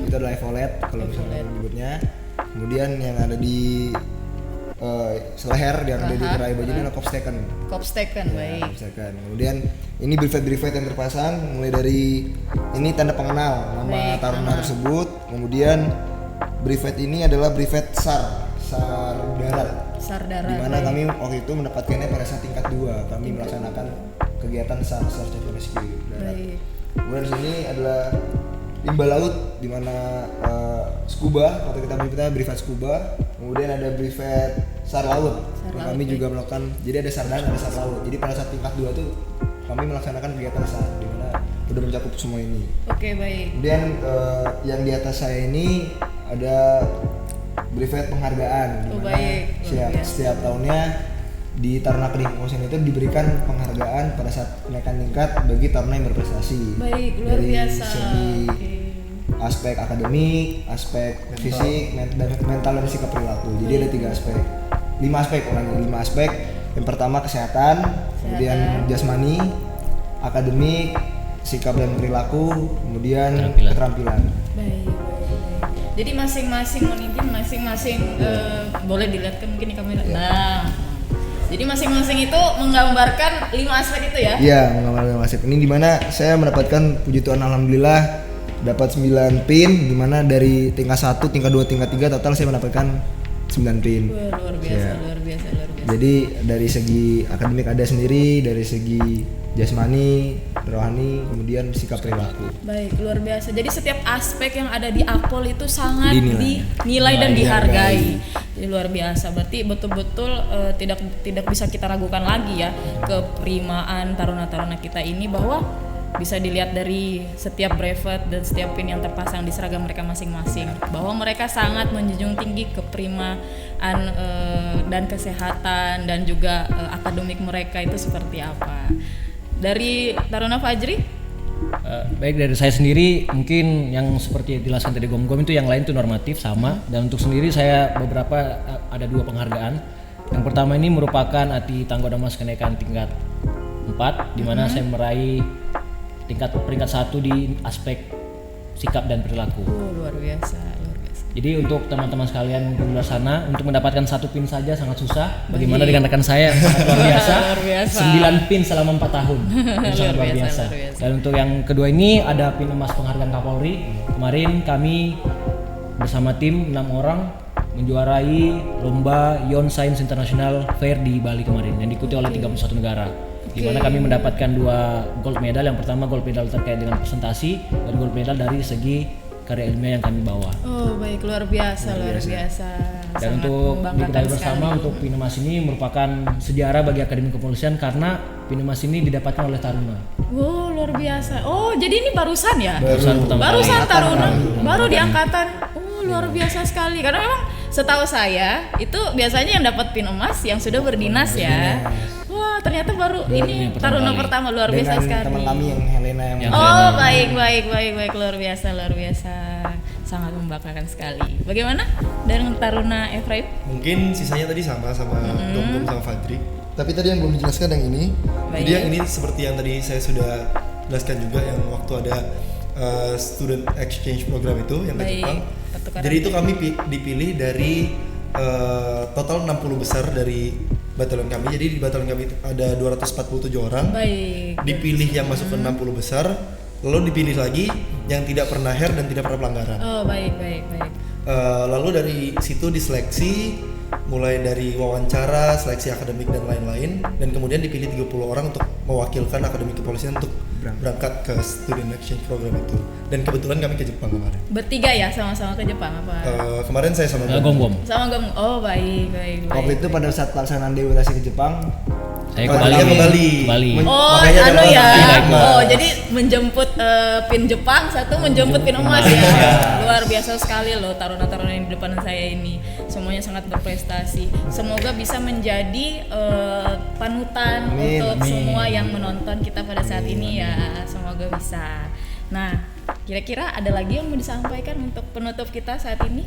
itu adalah epaulette kalau misalnya menyebutnya. Kemudian yang ada di seleher yang ada di gerai baju ini adalah kopsteken. Kopsteken, baik. Kopsteken. Kemudian ini briefet yang terpasang mulai dari ini tanda pengenal nama Baik, taruna tersebut. Kemudian briefet ini adalah briefet SAR darat. Sardara. Di mana baik. kami waktu itu mendapatkannya pada saat tingkat 2. Kami melaksanakan kegiatan SAR Search and Rescue darat. Baik. Kemudian di sini adalah limbah laut di mana scuba atau kita menyebutnya briefet scuba. Kemudian ada briefet SAR laut. SAR Yang laut, kami baik. juga melakukan, jadi ada SAR darat, ada SAR laut. Jadi pada saat tingkat 2 tuh kami melaksanakan kegiatan SAR di mana udah mencakup semua ini. Oke, baik. Kemudian yang di atas saya ini ada briefet penghargaan di Oh, mana baik. Luar biasa. setiap tahunnya di Taruna Akademi Kepolisian itu diberikan penghargaan pada saat kenaikan tingkat bagi taruna yang berprestasi. Baik, luar Dari biasa. segi Oke. aspek akademik, aspek fisik, dan mental dan sikap perilaku. Jadi ada 3 aspek. 5 aspek orangnya, 5 aspek. Yang pertama kesehatan, kemudian jasmani, akademik, sikap dan perilaku, kemudian keterampilan. Baik. Jadi masing-masing memimpin, masing-masing boleh dilihat kan mungkin di kamera. Nah, jadi masing-masing itu menggambarkan 5 aspek itu ya? Iya, menggambarkan aspek ini dimana saya mendapatkan puji Tuhan alhamdulillah dapat 9 pin, dimana dari tingkat 1, tingkat 2, tingkat 3 total saya mendapatkan 9 pin. Wah, luar biasa, Ya. luar biasa, luar biasa. Jadi dari segi akademik ada sendiri, dari segi jasmani, rohani, kemudian sikap perilaku. Baik, luar biasa. Jadi setiap aspek yang ada di Akpol itu sangat Dinilai. dinilai dan Dihargai. dihargai. Jadi luar biasa. Berarti betul-betul tidak bisa kita ragukan lagi ya keprimaan taruna-taruna kita ini, bahwa bisa dilihat dari setiap brevet dan setiap pin yang terpasang di seragam mereka masing-masing, bahwa mereka sangat menjunjung tinggi keprimaan dan kesehatan dan juga akademik mereka itu seperti apa. Dari Taruna Fajri? Baik, dari saya sendiri mungkin yang seperti dijelaskan tadi Gom-Gom itu, yang lain itu normatif sama, dan untuk sendiri saya beberapa ada 2 penghargaan. Yang pertama ini merupakan Ati Tanggoda Mas kenaikan tingkat 4, di mana saya meraih peringkat 1 di aspek sikap dan perilaku. Luar biasa, luar biasa. Jadi untuk teman-teman sekalian di luar sana, untuk mendapatkan 1 pin saja sangat susah. Bagaimana dengan rekan saya yang sangat luar biasa, Luar biasa. 9 pin selama 4 tahun. Itu sangat luar biasa, biasa. luar biasa. Dan untuk yang kedua ini ada pin emas penghargaan Kapolri. Kemarin kami bersama tim 6 orang menjuarai lomba Yon Science International Fair di Bali kemarin yang diikuti oleh 31 negara. Di mana kami mendapatkan 2 gold medal. Yang pertama gold medal terkait dengan presentasi dan gold medal dari segi karya ilmiah yang kami bawa. Oh baik, luar biasa, luar biasa. Dan Sangat untuk membanggakan diketahui bersama, sekali. untuk pin emas ini merupakan sejarah bagi Akademi Kepolisian karena pin emas ini didapatkan oleh taruna. Wow, luar biasa. Oh jadi ini barusan ya? Barusan pertama Barusan kali. taruna, baru di angkatan. Oh luar biasa sekali. Karena memang setahu saya itu biasanya yang dapat pin emas yang sudah berdinas ya. Wah ternyata baru ini taruna pertama, luar biasa Dengan sekali. teman kami yang Helena yang Oh baik, luar biasa, sangat membanggakan sekali. Bagaimana dengan Taruna Efraim? Mungkin sisanya tadi sama Gom-Gom sama Fajri. Tapi tadi yang belum dijelaskan yang ini. Baik. Jadi yang ini seperti yang tadi saya sudah jelaskan juga, yang waktu ada student exchange program itu yang ke Baik, Jepang. pertukaran. Jadi itu kami dipilih dari total 60 besar dari batalion kami. Jadi di batalion kami itu ada 247 orang. Baik. Dipilih yang masuk ke 60 besar, lalu dipilih lagi yang tidak pernah hair dan tidak pernah pelanggaran. Oh baik. Lalu dari situ diseleksi, mulai dari wawancara, seleksi akademik dan lain-lain, dan kemudian dipilih 30 orang untuk mewakilkan Akademi Kepolisian untuk berangkat ke student exchange program itu. Dan kebetulan kami ke Jepang kemarin. Bertiga ya sama-sama ke Jepang apa? Kemarin saya sama Gom-Gom. Sama Gom. Oh baik. waktu itu pada saat pelaksanaan delegasi ke Jepang, Saya Oh, ke Bali. dia ke Bali. Oh, Makanya ada anu ya. orang Oh, jadi menjemput pin Jepang, satu menjemput pin emas ya. Luar biasa sekali loh taruna-taruna yang di depan saya ini. Semuanya sangat berprestasi. Semoga bisa menjadi panutan Amin, untuk amin. semua yang menonton kita pada saat ini ya. Semoga bisa. Nah, kira-kira ada lagi yang mau disampaikan untuk penutup kita saat ini?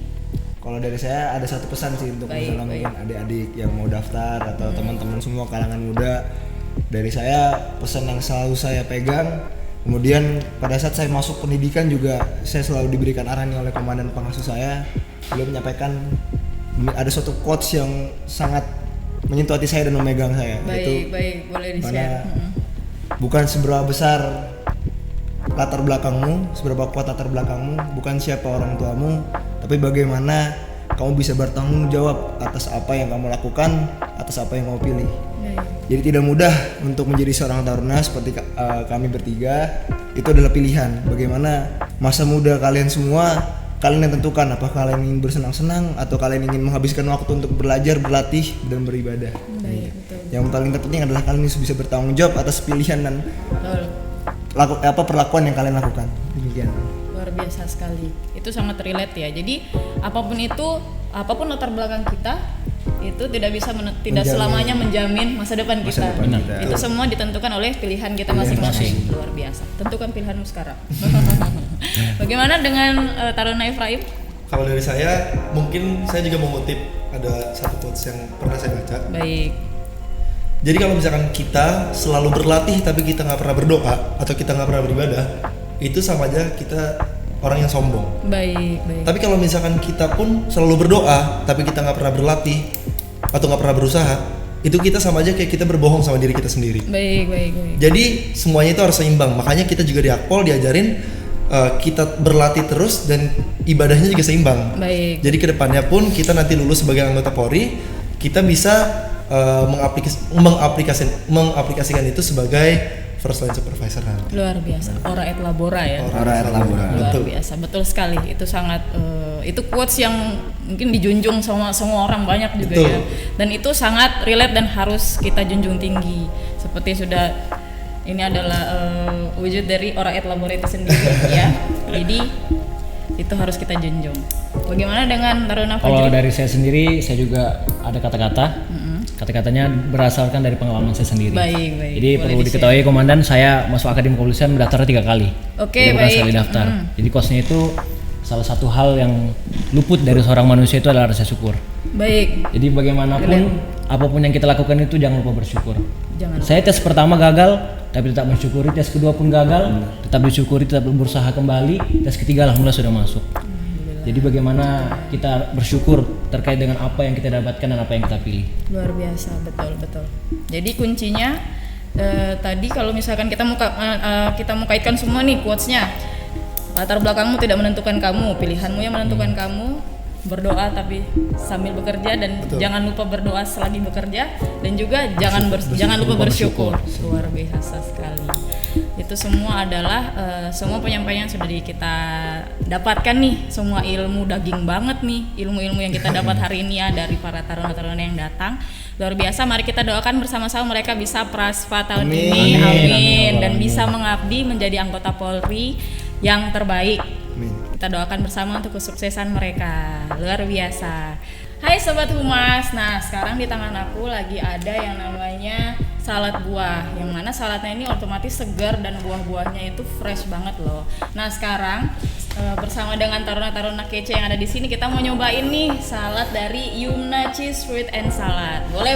kalau dari saya ada satu pesan sih untuk Baik, misalnya baik. mungkin adik-adik yang mau daftar atau teman-teman semua kalangan muda. Dari saya pesan yang selalu saya pegang. Kemudian pada saat saya masuk pendidikan juga saya selalu diberikan arahan oleh komandan pengasuh saya. Beliau menyampaikan ada suatu quotes yang sangat menyentuh hati saya dan memegang saya. Yaitu Baik, boleh mana di-share. bukan seberapa besar latar belakangmu, seberapa kuat latar belakangmu, bukan siapa orang tuamu, tapi bagaimana kamu bisa bertanggung jawab atas apa yang kamu lakukan, atas apa yang kamu pilih. Baik. Jadi tidak mudah untuk menjadi seorang taruna seperti kami bertiga. Itu adalah pilihan. Bagaimana masa muda kalian semua, kalian yang tentukan apakah kalian ingin bersenang-senang atau kalian ingin menghabiskan waktu untuk belajar, berlatih, dan beribadah. Baik, betul. Yang paling terpenting adalah kalian bisa bertanggung jawab atas pilihan dan Betul. perlakuan yang kalian lakukan. Demikian. Luar biasa sekali. Itu sangat relate ya. Jadi apapun itu, apapun latar belakang kita, itu tidak bisa tidak Menjamin. selamanya menjamin masa depan kita. depan kita. Itu semua ditentukan oleh pilihan kita masing-masing. Luar biasa. Tentukan pilihanmu sekarang. Bagaimana dengan Taruna Efraim? Kalau dari saya, mungkin saya juga mengutip ada satu quotes yang pernah saya baca. Baik. Jadi kalau misalkan kita selalu berlatih tapi kita nggak pernah berdoa atau kita nggak pernah beribadah, itu sama aja kita orang yang sombong. Baik. Tapi kalau misalkan kita pun selalu berdoa, tapi kita nggak pernah berlatih atau nggak pernah berusaha, itu kita sama aja kayak kita berbohong sama diri kita sendiri. Baik. Jadi semuanya itu harus seimbang. Makanya kita juga di Akpol diajarin kita berlatih terus dan ibadahnya juga seimbang. Baik. Jadi kedepannya pun kita nanti lulus sebagai anggota Polri, kita bisa mengaplikasikan itu sebagai first line supervisor nanti. Luar biasa. Ora et labora ya. Ora et labora. Luar Betul. biasa, betul sekali. Itu sangat itu quotes yang mungkin dijunjung sama semua orang banyak juga Betul. ya. Dan itu sangat relate dan harus kita junjung tinggi. Seperti sudah ini adalah wujud dari ora et labora itu sendiri ya. Jadi itu harus kita junjung. Bagaimana dengan Taruna Kalau Fajri? dari saya sendiri, saya juga ada kata-kata. Kata-katanya berdasarkan dari pengalaman saya sendiri. Baik. Jadi Boleh perlu di-share. diketahui komandan, saya masuk akademi kepolisian mendaftar 3 kali. Oke, Jadi bukan baik. sekali daftar. Jadi kosnya itu salah satu hal yang luput dari seorang manusia itu adalah rasa syukur. Baik. Jadi bagaimanapun, apapun yang kita lakukan itu jangan lupa bersyukur. Jangan lupa. Saya tes pertama gagal, tapi tetap mensyukuri. Tes kedua pun gagal, tetap disyukuri, tetap berusaha kembali. Tes ketiga alhamdulillah sudah masuk. Jadi bagaimana kita bersyukur terkait dengan apa yang kita dapatkan dan apa yang kita pilih. Luar biasa, betul. Jadi kuncinya tadi kalau misalkan kita mau kaitkan semua nih quotes-nya. Latar belakangmu tidak menentukan kamu, pilihanmu yang menentukan kamu. Berdoa tapi sambil bekerja dan jangan lupa berdoa selagi bekerja dan juga jangan lupa bersyukur. Luar biasa sekali. Itu semua adalah semua penyampaian sudah kita dapatkan nih, semua ilmu daging banget nih, ilmu-ilmu yang kita dapat hari ini ya dari para taruna-taruna yang datang. Luar biasa, mari kita doakan bersama-sama mereka bisa prasfa tahun ini, amin, dan bisa mengabdi menjadi anggota Polri yang terbaik. Kita doakan bersama untuk kesuksesan mereka. Luar biasa. Hai Sobat Humas. Nah, sekarang di tangan aku lagi ada yang namanya salad buah. Yang mana saladnya ini otomatis segar dan buah-buahnya itu fresh banget loh. Nah, sekarang bersama dengan taruna-taruna kece yang ada di sini kita mau nyobain nih salad dari Yumna Cheese Fruit and Salad. Boleh.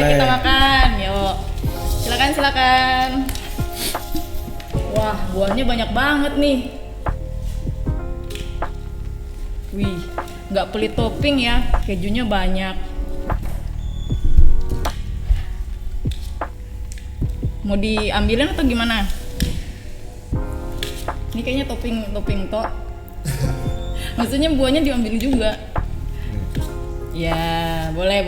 Kita makan. Yuk. Silakan. Wah, buahnya banyak banget nih. Wih, nggak pelit topping ya, kejunya banyak. Mau diambilin atau gimana? Ini kayaknya topping tok. Maksudnya buahnya diambil juga. Ya, boleh.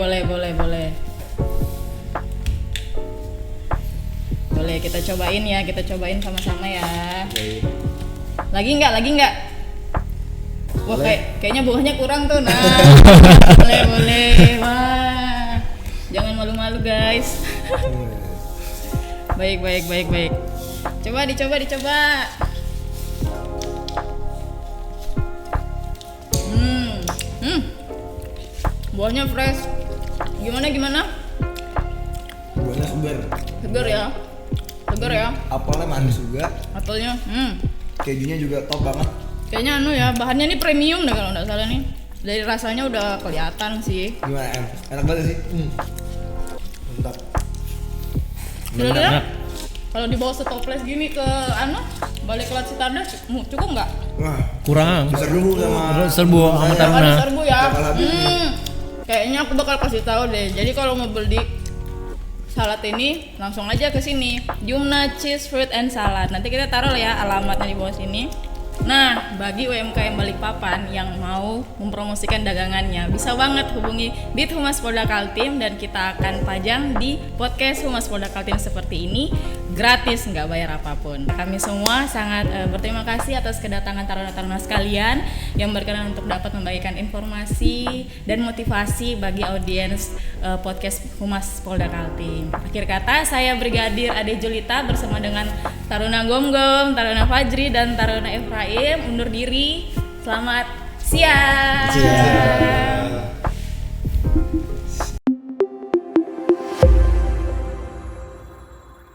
Boleh kita cobain ya, sama-sama ya. Lagi nggak? Wah, kayaknya buahnya kurang tuh. Nah, boleh. Wah, jangan malu-malu guys. Baik. Coba dicoba. Buahnya fresh. Gimana? Buahnya Segar ya. Apelnya manis juga. Apelnya, Kejunya juga top banget. kayaknya bahannya ini premium deh kalau nggak salah nih. Dari rasanya udah kelihatan sih. Gimana Em? Enak banget sih. Mantap. Kira-kira kalau dibawa setoples gini ke balik kelas Citarda cukup nggak? Wah, Kurang. serbu sama Serbu sama Taruna. Ada serbu ya. Bakal habis Kayaknya aku bakal kasih tahu deh. Jadi kalau mau beli salad ini langsung aja ke sini. Yumna Cheese Fruit and Salad. Nanti kita taruh ya alamatnya di bawah sini. Nah, bagi UMKM Balikpapan yang mau mempromosikan dagangannya, bisa banget hubungi Dit Humas Polda Kaltim dan kita akan pajang di podcast Humas Polda Kaltim seperti ini, gratis, nggak bayar apapun. Kami semua sangat berterima kasih atas kedatangan taruna-taruna sekalian yang berkenan untuk dapat membagikan informasi dan motivasi bagi audiens podcast Humas Polda Kaltim. Akhir kata, saya Brigadir Ade Julita bersama dengan Taruna Gomgom, Taruna Fajri, dan Taruna Efraim undur diri. Selamat siang.